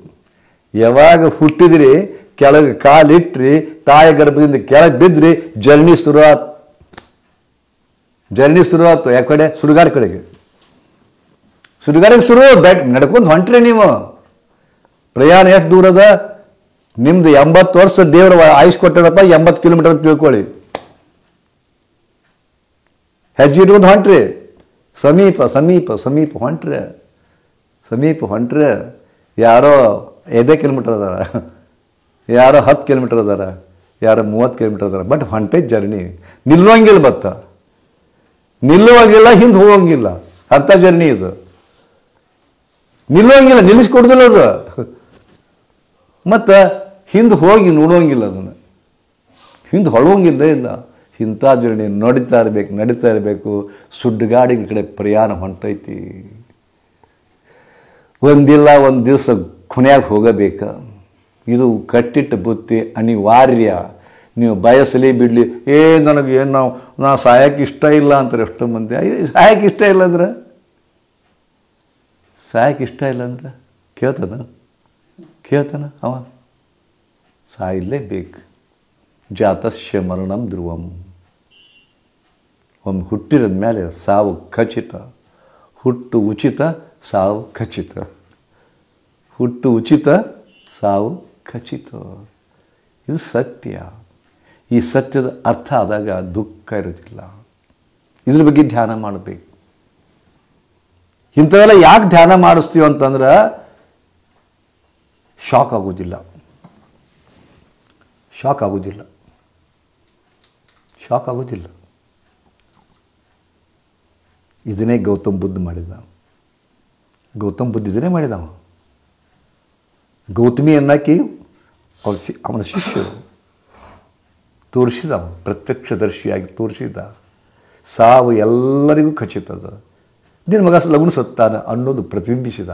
ಯಾವಾಗ ಹುಟ್ಟಿದ್ರಿ, ಕೆಳಗೆ ಕಾಲಿಟ್ರಿ, ತಾಯಿ ಗರ್ಭದಿಂದ ಕೆಳಗೆ ಬಿದ್ರಿ, ಜರ್ನಿ ಶುರುವಾತು. ಯಾವ ಕಡೆ? ಸುಡುಗಾಡ ಕಡೆಗೆ. ಶುರು ನಡ್ಕೊಂಡು ಹೊಂಟ್ರಿ ನೀವು. ಪ್ರಯಾಣ ಎಷ್ಟು ದೂರ ಅದ? ನಿಮ್ದು 80 ವರ್ಷ ದೇವರ ಆಯುಷ್ ಕೊಟ್ಟದಪ್ಪ, 80 ಕಿಲೋಮೀಟರ್ ಅಂತ ತಿಳ್ಕೊಳ್ಳಿ. ಹೆಜ್ಜೆ ಇಟ್ಕೊಂಡು ಹೊಂಟ್ರಿ. ಸಮೀಪ ಹೊಂಟ್ರೆ ಯಾರೋ 5 ಕಿಲೋಮೀಟರ್ ಅದಾರ, ಯಾರೋ 10 ಕಿಲೋಮೀಟರ್ ಅದಾರ, ಯಾರೋ 30 ಕಿಲೋಮೀಟರ್ ಅದಾರ. But ಹೊಂಟೆ journey. ನಿಲ್ಲುವಂಗಿಲ್ಲ, ಹಿಂದೆ ಹೋಗಂಗಿಲ್ಲ. ಅಂಥ ಜರ್ನಿ ಇದು. ನಿಲ್ಲುವಂಗಿಲ್ಲ, ನಿಲ್ಲಿಸ್ಕೊಡ್ದಿಲ್ಲ ಅದು. ಮತ್ತು ಹಿಂದೆ ಹೋಗಿ ನೋಡುವಂಗಿಲ್ಲ, ಅದನ್ನು ಹಿಂದೆ ಹೊಳುವಂಗಿಲ್ಲ. ಇಲ್ಲ, ಇಂಥ ಜರ್ನಿ ನಡೀತಾ ಇರಬೇಕು. ಸುಡ್ಡುಗಾಡಿನ ಕಡೆ ಪ್ರಯಾಣ ಹೊಂಟೈತಿ. ಒಂದಿಲ್ಲ ಒಂದು ದಿವಸ ಕೊನೆಯಾಗಿ ಹೋಗಬೇಕು. ಇದು ಕಟ್ಟಿಟ್ಟ ಬುತ್ತಿ, ಅನಿವಾರ್ಯ. ನೀವು ಬಯಸಲಿ ಬಿಡಲಿ, ನನಗೇನು ನಾ ಸಾಯಕ್ಕೆ ಇಷ್ಟ ಇಲ್ಲ ಅಂತಾರೆ ಎಷ್ಟೋ ಮಂದಿ. ಸಾಯಕ್ಕೆ ಇಷ್ಟ ಇಲ್ಲ ಅಂದ್ರೆ ಕೇಳ್ತಾನ ಅವ. ಸಾಯಲೇಬೇಕು. ಜಾತಸ್ಯ ಮರಣಂ ಧ್ರುವಂ. ಒಮ್ಮೆ ಹುಟ್ಟಿರದ ಮೇಲೆ ಸಾವು ಖಚಿತ. ಹುಟ್ಟು ಉಚಿತ, ಸಾವು ಖಚಿತ. ಸಾವು ಖಚಿತ. ಇದು ಸತ್ಯ. ಈ ಸತ್ಯದ ಅರ್ಥ ಆದಾಗ ದುಃಖ ಇರೋದಿಲ್ಲ. ಇದ್ರ ಬಗ್ಗೆ ಧ್ಯಾನ ಮಾಡಬೇಕು. ಇಂಥವೆಲ್ಲ ಯಾಕೆ ಧ್ಯಾನ ಮಾಡಿಸ್ತೀವಿ ಅಂತಂದ್ರೆ, ಶಾಕ್ ಆಗೋದಿಲ್ಲ. ಇದನ್ನೇ ಗೌತಮ್ ಬುದ್ಧ ಮಾಡಿದ. ಇದನ್ನೇ ಮಾಡಿದವ. ಗೌತಮಿ ಅನ್ನಕ್ಕೆ ಅವನ ಶಿಷ್ಯರು ತೋರಿಸಿದ, ಪ್ರತ್ಯಕ್ಷದರ್ಶಿಯಾಗಿ ತೋರಿಸಿದ. ಸಾವು ಎಲ್ಲರಿಗೂ ಖಚಿತದ. ನಿನ್ನ ಮಗ ಲಗುನ ಸತ್ತಾನ ಅನ್ನೋದು ಪ್ರತಿಬಿಂಬಿಸಿದ.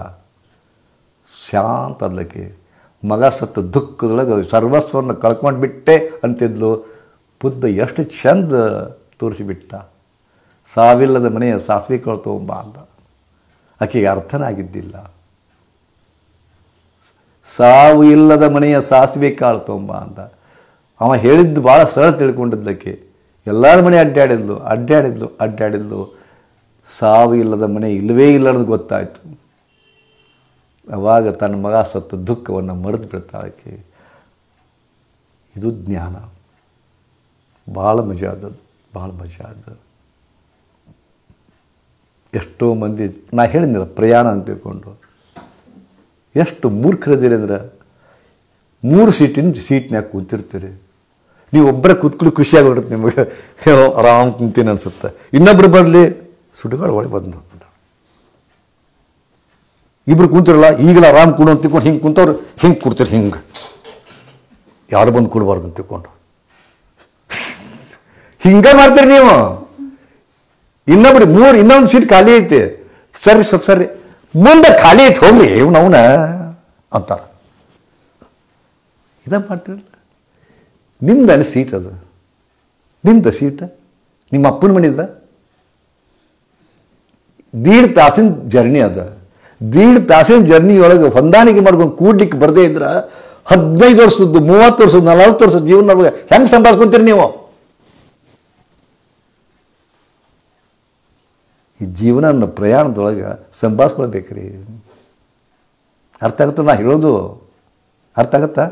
ಶಾಂತ ಅದಕ್ಕೆ ಮಗ ಸತ್ತ ದುಃಖದೊಳಗೆ ಸರ್ವಸ್ವವನ್ನು ಕಳ್ಕೊಂಡು ಬಿಟ್ಟೆ ಅಂತಿದ್ಲು. ಬುದ್ಧ ಎಷ್ಟು ಚಂದ ತೋರಿಸಿಬಿಟ್ಟ. ಸಾವಿಲ್ಲದ ಮನೆಯ ಸಾಸಿವೆ ಕಾಳು ತೊಗೊಂಬ ಅಂದ. ಆಕೆಗೆ ಅರ್ಥನಾಗಿದ್ದಿಲ್ಲ. ಸಾವು ಇಲ್ಲದ ಮನೆಯ ಸಾಸಿವೆ ಕಾಳು ತೊಗೊಂಬ ಅಂದ. ಅವ ಹೇಳಿದ್ದು ಭಾಳ ಸರಳ ತಿಳ್ಕೊಂಡಿದ್ದಕ್ಕೆ ಎಲ್ಲರ ಮನೆ ಅಡ್ಡಾಡಿದ್ಲು. ಸಾವು ಇಲ್ಲದ ಮನೆ ಇಲ್ಲವೇ ಇಲ್ಲ ಅನ್ನೋದು ಗೊತ್ತಾಯಿತು. ಅವಾಗ ತನ್ನ ಮಗ ಸತ್ತ ದುಃಖವನ್ನು ಮರೆತು ಬಿಡ್ತಾಳಕ್ಕೆ. ಇದು ಜ್ಞಾನ. ಭಾಳ ಮಜಾ ಅದ. ಎಷ್ಟೋ ಮಂದಿ ನಾ ಹೇಳಿದ್ನಲ್ಲ ಪ್ರಯಾಣ ಅಂತ ತಿಳ್ಕೊಂಡು ಎಷ್ಟು ಮೂರ್ಖರದಿರಿ ಅಂದ್ರೆ 3 ಸೀಟ್ನ್ಯಾಗ ಕೂತಿರ್ತೀರಿ. ನೀವು ಒಬ್ಬರೇ ಕೂತ್ಕೊಳ್ಳಿ ಖುಷಿಯಾಗಿಬಿಡುತ್ತೆ ನಿಮಗೆ. ಆರಾಮ್ ಕುಂತೀನಿ ಅನ್ಸುತ್ತೆ. ಇನ್ನೊಬ್ರು ಬರಲಿ ಸುಡುಗಾಡು ಒಳಗೆ ಬಂದು ಇಬ್ರು ಕುಂತಿರಲ್ಲ, ಈಗಲ ಆರಾಮ್ ಕೂಡು ಅಂತ ತಿಳ್ಕೊಂಡು ಹಿಂಗೆ ಕುಂತವ್ರು ಹಿಂಗೆ ಕೊಡ್ತೀರಿ. ಹಿಂಗೆ ಯಾರು ಬಂದು ಕೊಡಬಾರ್ದು ಅಂತ ತಿಳ್ಕೊಂಡು ಹಿಂಗೆ ಮಾಡ್ತೀರಿ ನೀವು. ಇನ್ನೊಂದು ಸೀಟ್ ಖಾಲಿ ಐತಿ, ಸರಿ ಮುಂದೆ ಖಾಲಿ ಐತಿ ಹೋಗ್ರಿ ಅವನ ಅಂತಾರ. ಇದ ಮಾಡ್ತಿರಲ್ಲ. ನಿಮ್ದು ಸೀಟ್ ಅದು, ನಿಮ್ದು ಸೀಟ ನಿಮ್ಮ ಅಪ್ಪನ ಮನಿದ. 1.5 ತಾಸಿನ ಜರ್ನಿ ಅದ. 1.5 ತಾಸಿನ ಜರ್ನಿಯೊಳಗೆ ಹೊಂದಾಣಿಕೆ ಮಾಡ್ಕೊಂಡು ಕೂಡ್ಲಿಕ್ಕೆ ಬರದೇ ಇದ್ರೆ 15 ವರ್ಷದ್ದು 30 ವರ್ಷದ್ದು 40 ವರ್ಷದ ಜೀವನ ಹೆಂಗೆ ಸಂಪಾದಿಸ್ಕೊಂತೀರಿ ನೀವು? ಈ ಜೀವನ ಅನ್ನೋ ಪ್ರಯಾಣದೊಳಗೆ ಸಂಭಾಳಿಸ್ಕೊಳ್ಬೇಕ್ರಿ. ಅರ್ಥ ಆಗುತ್ತಾ ನಾ ಹೇಳೋದು? ಅರ್ಥ ಆಗತ್ತಾ?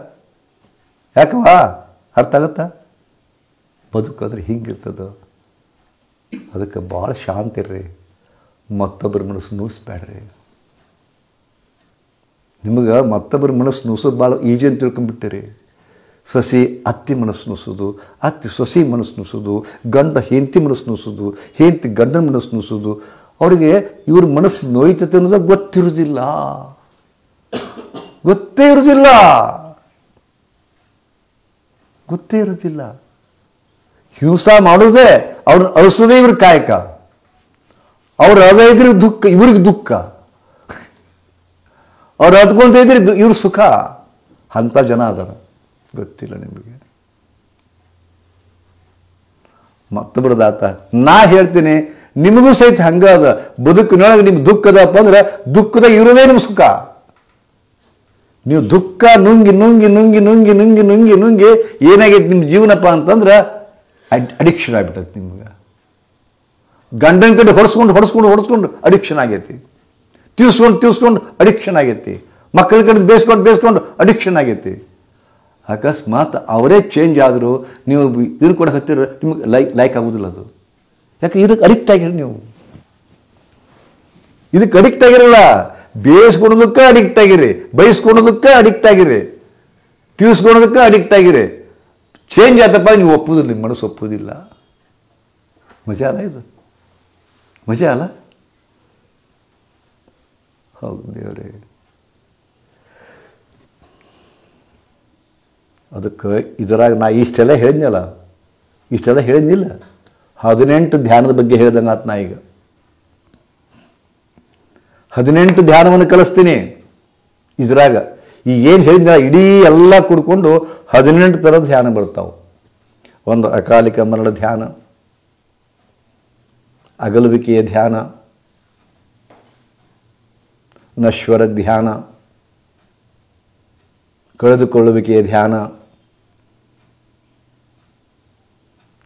ಯಾಕವಾ ಅರ್ಥ ಆಗತ್ತಾ? ಬದುಕಾದ್ರೆ ಹಿಂಗಿರ್ತದ. ಅದಕ್ಕೆ ಭಾಳ ಶಾಂತಿ ಇರ್ರಿ. ಮತ್ತೊಬ್ಬರ ಮನಸ್ಸು ನುಡಿಸ್ಬೇಡ್ರಿ. ನಿಮಗೆ ಮತ್ತೊಬ್ಬರ ಮನಸ್ಸು ನುಸೋದು ಭಾಳ ಈಜಿ ಅಂತ ತಿಳ್ಕೊಂಡ್ಬಿಟ್ಟಿರಿ. ಸಸಿ ಅತ್ತಿ ಮನಸ್ಸು ನುಸೋದು, ಅತ್ತಿ ಸೊಸಿ ಮನಸ್ಸು ನುಸೋದು, ಗಂಡ ಹೆಂಡತಿ ಮನಸ್ಸು ನುಸೋದು, ಹೆಂಡತಿ ಗಂಡನ ಮನಸ್ಸು ನುಸೋದು. ಅವರಿಗೆ ಇವ್ರ ಮನಸ್ಸು ನೋಯ್ತತೆ ಅನ್ನೋದು ಗೊತ್ತೇ ಇರೋದಿಲ್ಲ. ಹಿಂಸಾ ಮಾಡೋದೇ ಅವ್ರನ್ನ ಅಳಿಸೋದೇ ಇವ್ರ ಕಾಯಕ. ಅವ್ರು ಅಳದೇ ಇದ್ರೆ ದುಃಖ, ಇವ್ರಿಗೆ ದುಃಖ. ಅವ್ರು ಹತ್ಕೊಂತ ಇದ್ರೆ ಇವ್ರ ಸುಖ. ಅಂಥ ಜನ ಅದಾರ, ಗೊತ್ತಿಲ್ಲ ನಿಮಗೆ. ಮತ್ತೊಬ್ಬರದಾತ ನಾ ಹೇಳ್ತೀನಿ, ನಿಮಗೂ ಸಹಿತ ಹಂಗ ಅದ. ಬದುಕಿನೊಳಗೆ ನಿಮ್ಗೆ ದುಃಖ ಅದಪ್ಪ ಅಂದ್ರೆ ದುಃಖದ ಇರೋದೇ ನಿಮ್ಗೆ ಸುಖ. ನೀವು ದುಃಖ ನುಂಗಿ ಏನಾಗೈತಿ ನಿಮ್ಮ ಜೀವನಪ್ಪ ಅಂತಂದ್ರೆ ಅಡಿಕ್ಷನ್ ಆಗ್ಬಿಟ್ಟೈತಿ ನಿಮ್ಗೆ. ಗಂಡನ ಕಡೆ ಹೊಡೆಸ್ಕೊಂಡು ಅಡಿಕ್ಷನ್ ಆಗೈತಿ. ತೀವ್ಸ್ಕೊಂಡು ಅಡಿಕ್ಷನ್ ಆಗೈತಿ. ಮಕ್ಕಳ ಕಡೆ ಬೇಯಿಸ್ಕೊಂಡು ಅಡಿಕ್ಷನ್ ಆಗೈತಿ. ಅಕಸ್ಮಾತ್ ಅವರೇ ಚೇಂಜ್ ಆದರೂ ನೀವು ಇದನ್ನು ಕೂಡ ಹತ್ತಿರ ನಿಮಗೆ ಲೈಕ್ ಆಗೋದಿಲ್ಲ ಅದು. ಯಾಕೆ ಇದಕ್ಕೆ ಅಡಿಕ್ಟ್ ಆಗಿರಿ ನೀವು. ಇದಕ್ಕೆ ಅಡಿಕ್ಟ್ ಆಗಿರಲ್ಲ. ಬೇಯಿಸ್ಕೊಳೋದಕ್ಕೆ ಅಡಿಕ್ಟ್ ಆಗಿರಿ, ಬಯಸ್ಕೊಳೋದಕ್ಕೆ ಅಡಿಕ್ಟ್ ಆಗಿರಿ, ತೀವ್ಸ್ಕೊಳೋದಕ್ಕೆ ಅಡಿಕ್ಟ್ ಆಗಿರಿ. ಚೇಂಜ್ ಆತಪ್ಪ ನೀವು ಒಪ್ಪುದಿಲ್ಲ, ನಿಮ್ಮ ಮನಸ್ಸು ಒಪ್ಪುವುದಿಲ್ಲ. ಮಜಾ ಅಲ್ಲ ಇದು? ಮಜಾ ಅಲ್ಲ? ಹೌದು ದೇವರೇ. ಅದಕ್ಕೆ ಇದರಾಗ ನಾ ಇಷ್ಟೆಲ್ಲ ಹೇಳಿದ್ನಲ್ಲ, 18 ಧ್ಯಾನದ ಬಗ್ಗೆ ಹೇಳ್ದಂಗೆ ಆತ. ನಾ ಈಗ 18 ಧ್ಯಾನವನ್ನು ಕಲಿಸ್ತೀನಿ ಇದ್ರಾಗ. ಈಗ ಏನು ಹೇಳಿದ್ನಲ್ಲ ಇಡೀ ಎಲ್ಲ ಕುಡ್ಕೊಂಡು 18 ಥರದ ಧ್ಯಾನ ಬರ್ತಾವೆ. ಒಂದು ಅಕಾಲಿಕ ಮರಣ ಧ್ಯಾನ, ಅಗಲುವಿಕೆಯ ಧ್ಯಾನ, ನಶ್ವರ ಧ್ಯಾನ, ಕಳೆದುಕೊಳ್ಳುವಿಕೆಯ ಧ್ಯಾನ.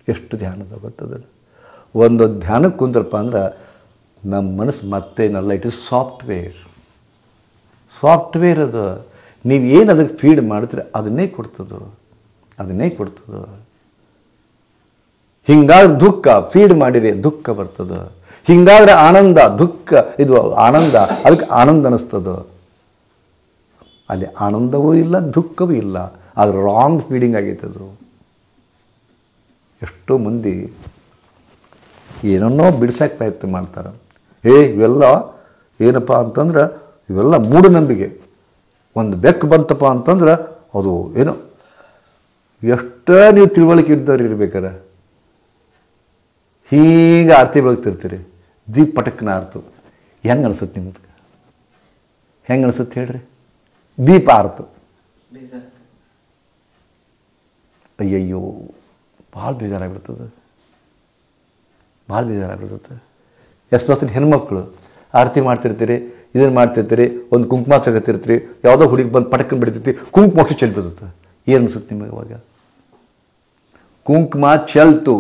ಎಷ್ಟು ಧ್ಯಾನದ ಗೊತ್ತದ. ಒಂದು ಧ್ಯಾನಕ್ಕೆ ಕುಂತ್ರಪ್ಪ ಅಂದ್ರೆ ನಮ್ಮ ಮನಸ್ಸು ಮತ್ತೇನಲ್ಲ, ಇಟ್ ಇಸ್ ಸಾಫ್ಟ್ವೇರ್ ಅದು. ನೀವು ಏನು ಅದಕ್ಕೆ ಫೀಡ್ ಮಾಡಿದ್ರೆ ಅದನ್ನೇ ಕೊಡ್ತದೆ. ಹಿಂಗಾದ್ರೆ ದುಃಖ ಫೀಡ್ ಮಾಡಿರಿ, ದುಃಖ ಬರ್ತದೆ. ಹಿಂಗಾದ್ರೆ ಆನಂದ, ದುಃಖ ಇದು ಆನಂದ, ಅದಕ್ಕೆ ಆನಂದ ಅನ್ನಿಸ್ತದೆ. ಅಲ್ಲಿ ಆನಂದವೂ ಇಲ್ಲ, ದುಃಖವೂ ಇಲ್ಲ. ಆದರೆ ರಾಂಗ್ ಫೀಡಿಂಗ್ ಆಗೈತದು. ಎಷ್ಟೋ ಮಂದಿ ಏನನ್ನೋ ಬಿಡ್ಸಕ್ಕೆ ಪ್ರಯತ್ನ ಮಾಡ್ತಾರೆ. ಇವೆಲ್ಲ ಏನಪ್ಪ ಅಂತಂದ್ರೆ ಇವೆಲ್ಲ ಮೂಢನಂಬಿಕೆ. ಒಂದು ಬೆಕ್ಕು ಬಂತಪ್ಪ ಅಂತಂದ್ರೆ ಅದು ಏನು ಎಷ್ಟೇ ನೀವು ತಿಳುವಳಿಕೆ ಇದ್ದವ್ರು ಇರ್ಬೇಕಾರೆ ಹೀಗೆ ಆರತಿ ಬೆಳಗ್ತಿರ್ತೀರಿ, ದೀಪ ಪಟಕ್ನ ಆರ್ತು, ಹೆಂಗೆ ಅನ್ಸುತ್ತೆ ನಿಮ್ಗೆ? ಹೆಂಗೆ ಅನ್ಸುತ್ತೆ ಹೇಳ್ರಿ? ದೀಪ ಆರ್ತು, ಅಯ್ಯಯ್ಯೋ ಭಾಳ ಬೇಜಾರಾಗ್ಬಿಡ್ತದೆ, ಭಾಳ ಬೇಜಾರಾಗ್ಬಿಡ್ತದೆ. ಎಸ್ಪೆಷಲಿ ಹೆಣ್ಮಕ್ಳು ಆರತಿ ಮಾಡ್ತಿರ್ತೀರಿ, ಇದನ್ನು ಮಾಡ್ತಿರ್ತೀರಿ, ಒಂದು ಕುಂಕುಮ ತಗೋತಿರ್ತೀರಿ, ಯಾವುದೋ ಹುಡುಗಿ ಬಂದು ಪಟಕ್ಕನ್ನು ಬಿಡ್ತೈತಿ, ಕುಂಕುಮ ಅಷ್ಟು ಚೆಲ್ಬಿಡುತ್ತೆ. ಏನು ಅನಿಸುತ್ತೆ ನಿಮಗೆ ಅವಾಗ? ಕುಂಕುಮ ಚೆಲ್ತು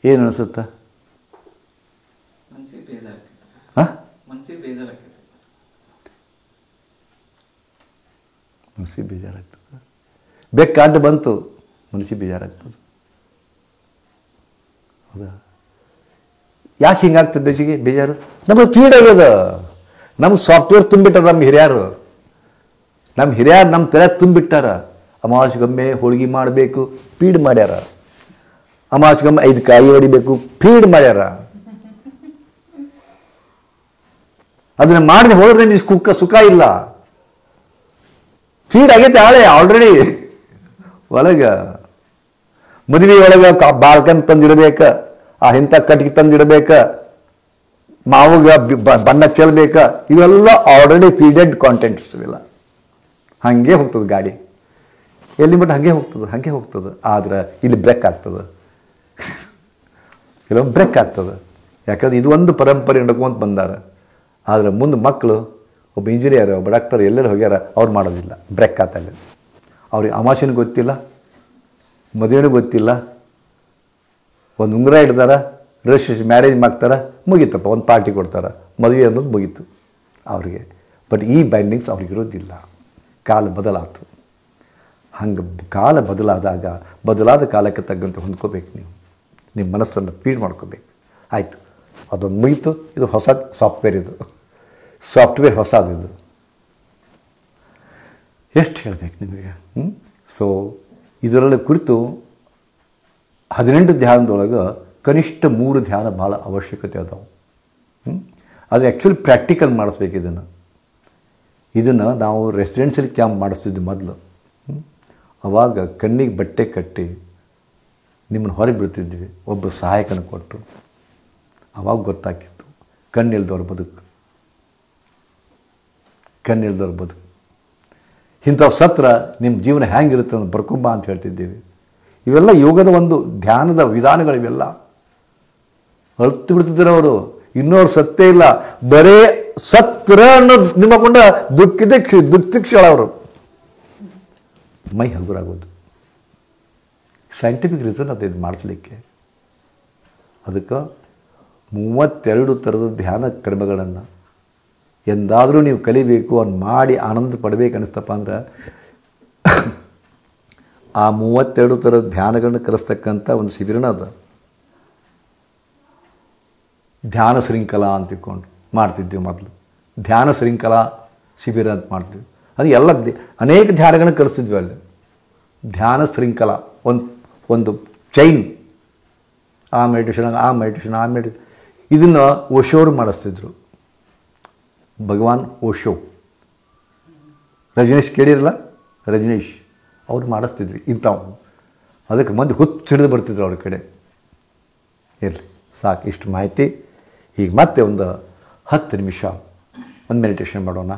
ಏನು ಅನಿಸುತ್ತಾ? ಮನಸ್ಸಿಗೆ ಬೇಜಾರಾಗ್ತದೆ. ಬೆಕ್ಕಾಟ ಬಂತು, ಮನಸ್ಸಿಗೆ ಬೇಜಾರಾಗ್ತದೆ. ಹೌದಾ? ಯಾಕೆ ಹಿಂಗಾಗ್ತದೆ ಬೇಸಿಗೆ ಬೇಜಾರು? ನಮಗೆ ಫೀಡ್ ಆಗ್ಯದ, ನಮ್ಗೆ ಸಾಫ್ಟ್ವೇರ್ ತುಂಬಿಟ್ಟದ. ನಮ್ಮ ಹಿರಿಯರು ನಮ್ಮ ತಲೆ ತುಂಬಿಟ್ಟಾರ. ಅಮಾವಾಸ್ಯೆಗೊಮ್ಮೆ ಹೋಳಿಗೆ ಮಾಡಬೇಕು, ಫೀಡ್ ಮಾಡ್ಯಾರ. ಅಮಾವಾಸ್ಯೆಗೊಮ್ಮೆ 5 ಕಾಯಿ ಹೊಡಿಬೇಕು, ಫೀಡ್ ಮಾಡ್ಯಾರ. ಅದನ್ನು ಮಾಡಿದ್ರೆ ಹೋದ್ರೆ ನಿಮ್ಗೆ ಸುಖ ಇಲ್ಲ. ಫೀಡ್ ಆಗೈತೆ ಆಳೆ ಆಲ್ರೆಡಿ. ಒಳಗೆ ಮದುವೆ ಒಳಗೆ ಬಾಳ್ಕನ್ ತಂದಿಡಬೇಕ, ಆ ಇಂಥ ಕಟ್ಟಿಗೆ ತಂದಿಡಬೇಕ, ಮಾವಾಗ ಬಣ್ಣ ಚೆಲ್ಬೇಕ, ಇವೆಲ್ಲ ಆಲ್ರೆಡಿ ಫೀಡೆಡ್ ಕಾಂಟೆಂಟ್ಸ್. ಇವೆಲ್ಲ ಹಾಗೆ ಹೋಗ್ತದೆ ಗಾಡಿ, ಎಲ್ಲಿ ಮಟ್ಟ ಹಾಗೆ ಹೋಗ್ತದೆ. ಆದ್ರೆ ಇಲ್ಲಿ ಬ್ರೇಕ್ ಆಗ್ತದೆ, ಕೆಲವೊಂದು ಬ್ರೇಕ್ ಆಗ್ತದೆ. ಯಾಕಂದ್ರೆ ಇದು ಒಂದು ಪರಂಪರೆ ನಡ್ಕೊಂತ ಬಂದಾರ. ಆದರೆ ಮುಂದೆ ಮಕ್ಕಳು, ಒಬ್ಬ ಇಂಜಿನಿಯರ್, ಒಬ್ಬ ಡಾಕ್ಟರ್ ಎಲ್ಲೆಲ್ಲಿ ಹೋಗ್ಯಾರ, ಅವ್ರು ಮಾಡೋದಿಲ್ಲ, ಬ್ರೇಕ್ ಆಗ್ತಾಯಿಲ್ಲ. ಅವ್ರಿಗೆ ಅಮಾವಾಸ್ಯೆನೂ ಗೊತ್ತಿಲ್ಲ, ಮದುವೆನೂ ಗೊತ್ತಿಲ್ಲ. ಒಂದು ಉಂಗುರ ಇಡ್ತಾರೆ, ರಿಜಿಸ್ಟ್ರೇಷನ್ ಮ್ಯಾರೇಜ್ ಮಾಡ್ತಾರೆ, ಮುಗೀತಪ್ಪ, ಒಂದು ಪಾರ್ಟಿ ಕೊಡ್ತಾರೆ, ಮದುವೆ ಅನ್ನೋದು ಮುಗೀತು ಅವ್ರಿಗೆ. ಬಟ್ ಈ ಬೈಂಡಿಂಗ್ಸ್ ಅವ್ರಿಗೆ ಇರೋದಿಲ್ಲ. ಕಾಲ ಬದಲಾಯ್ತು. ಹಂಗೆ ಕಾಲ ಬದಲಾದಾಗ ಬದಲಾದ ಕಾಲಕ್ಕೆ ತಕ್ಕಂತೆ ಹೊಂದ್ಕೋಬೇಕು. ನಿಮ್ಮ ಮನಸ್ಸನ್ನು ಫೀಡ್ ಮಾಡ್ಕೋಬೇಕು. ಆಯಿತು, ಅದೊಂದು ಮುಗೀತು. ಇದು ಹೊಸ ಸಾಫ್ಟ್ವೇರ್, ಸಾಫ್ಟ್ವೇರ್ ಹೊಸದು. ಎಷ್ಟು ಹೇಳಬೇಕು ನಿಮಗೆ? ಸೊ ಇದರಲ್ಲಿ ಕುರಿತು 18 ಧ್ಯಾನದೊಳಗೆ ಕನಿಷ್ಠ 3 ಧ್ಯಾನ ಭಾಳ ಅವಶ್ಯಕತೆ ಅದಾವೆ. ಅದು ಆ್ಯಕ್ಚುಲಿ ಪ್ರಾಕ್ಟಿಕಲ್ ಮಾಡಿಸ್ಬೇಕು. ಇದನ್ನು ನಾವು ರೆಸಿಡೆನ್ಷಿಯಲ್ ಕ್ಯಾಂಪ್ ಮಾಡಿಸ್ತಿದ್ವಿ ಮೊದಲು. ಅವಾಗ ಕಣ್ಣಿಗೆ ಬಟ್ಟೆ ಕಟ್ಟಿ ನಿಮ್ಮನ್ನು ಹೊರಗೆ ಬಿಡ್ತಿದ್ವಿ, ಒಬ್ಬರು ಸಹಾಯಕನ ಕೊಟ್ಟು. ಅವಾಗ ಗೊತ್ತಾಗಿತ್ತು ಕಣ್ಣಿಲ್ದವ್ರ ಬದುಕು. ಇಂಥವು ಸತ್ರ ನಿಮ್ಮ ಜೀವನ ಹೆಂಗಿರುತ್ತೆ ಅಂತ ಬರ್ಕೊಂಬ ಅಂತ ಹೇಳ್ತಿದ್ದೀವಿ. ಇವೆಲ್ಲ ಯೋಗದ ಒಂದು ಧ್ಯಾನದ ವಿಧಾನಗಳಿವೆಲ್ಲ. ಅಳ್ತು ಬಿಡ್ತಿದ್ದಾರೆ ಅವರು, ಇನ್ನೂ ಅವ್ರು ಸತ್ತೇ ಇಲ್ಲ, ಬರೇ ಸತ್ರ ಅನ್ನೋದು ನಿಮ್ಮಕೊಂಡ ದುಃಖಿಕ್ಷಳ ಅವರು. ಮೈ ಹಗುರಾಗೋದು ಸೈಂಟಿಫಿಕ್ ರೀಸನ್ ಅದು. ಇದು ಮಾಡಿಸ್ಲಿಕ್ಕೆ ಅದಕ್ಕೆ 32 ಥರದ ಧ್ಯಾನ ಕ್ರಮಗಳನ್ನು ಎಂದಾದರೂ ನೀವು ಕಲಿಬೇಕು, ಅವ್ನು ಮಾಡಿ ಆನಂದ ಪಡಬೇಕು ಅನಿಸ್ತಪ್ಪ ಅಂದ್ರೆ ಆ 32 ಥರದ ಧ್ಯಾನಗಳನ್ನು ಕಲಿಸ್ತಕ್ಕಂಥ ಒಂದು ಶಿಬಿರನ ಅದ. ಧ್ಯಾನ ಶೃಂಖಲಾ ಅಂತ ತಿಳ್ಕೊಂಡು ಮಾಡ್ತಿದ್ದೀವಿ ಮೊದಲು. ಧ್ಯಾನ ಶೃಂಖಲಾ ಶಿಬಿರ ಅಂತ ಮಾಡ್ತೀವಿ. ಅದು ಎಲ್ಲ ಅನೇಕ ಧ್ಯಾನಗಳನ್ನು ಕಲಿಸ್ತಿದ್ವಿ ಅಲ್ಲಿ. ಧ್ಯಾನ ಶೃಂಖಲಾ ಒಂದು ಚೈನ್, ಆ ಮೆಡಿಟೇಷನ್. ಇದನ್ನು ಓಶೋರು ಮಾಡಿಸ್ತಿದ್ರು, ಭಗವಾನ್ ಓಶೋ. ರಜನೀಶ್ ಕೇಳಿರಲ್ಲ, ರಜನೀಶ್ ಅವ್ರು ಮಾಡಿಸ್ತಿದ್ವಿ ಇಂಥವು. ಅದಕ್ಕೆ ಮಂದಿ ಹಿಡಿದು ಬರ್ತಿದ್ರು ಅವ್ರ ಕಡೆ. ಇರಲಿ, ಸಾಕು ಇಷ್ಟು ಮಾಹಿತಿ. ಈಗ ಮತ್ತೆ ಒಂದು 10 ನಿಮಿಷ ಒಂದು ಮೆಡಿಟೇಷನ್ ಮಾಡೋಣ.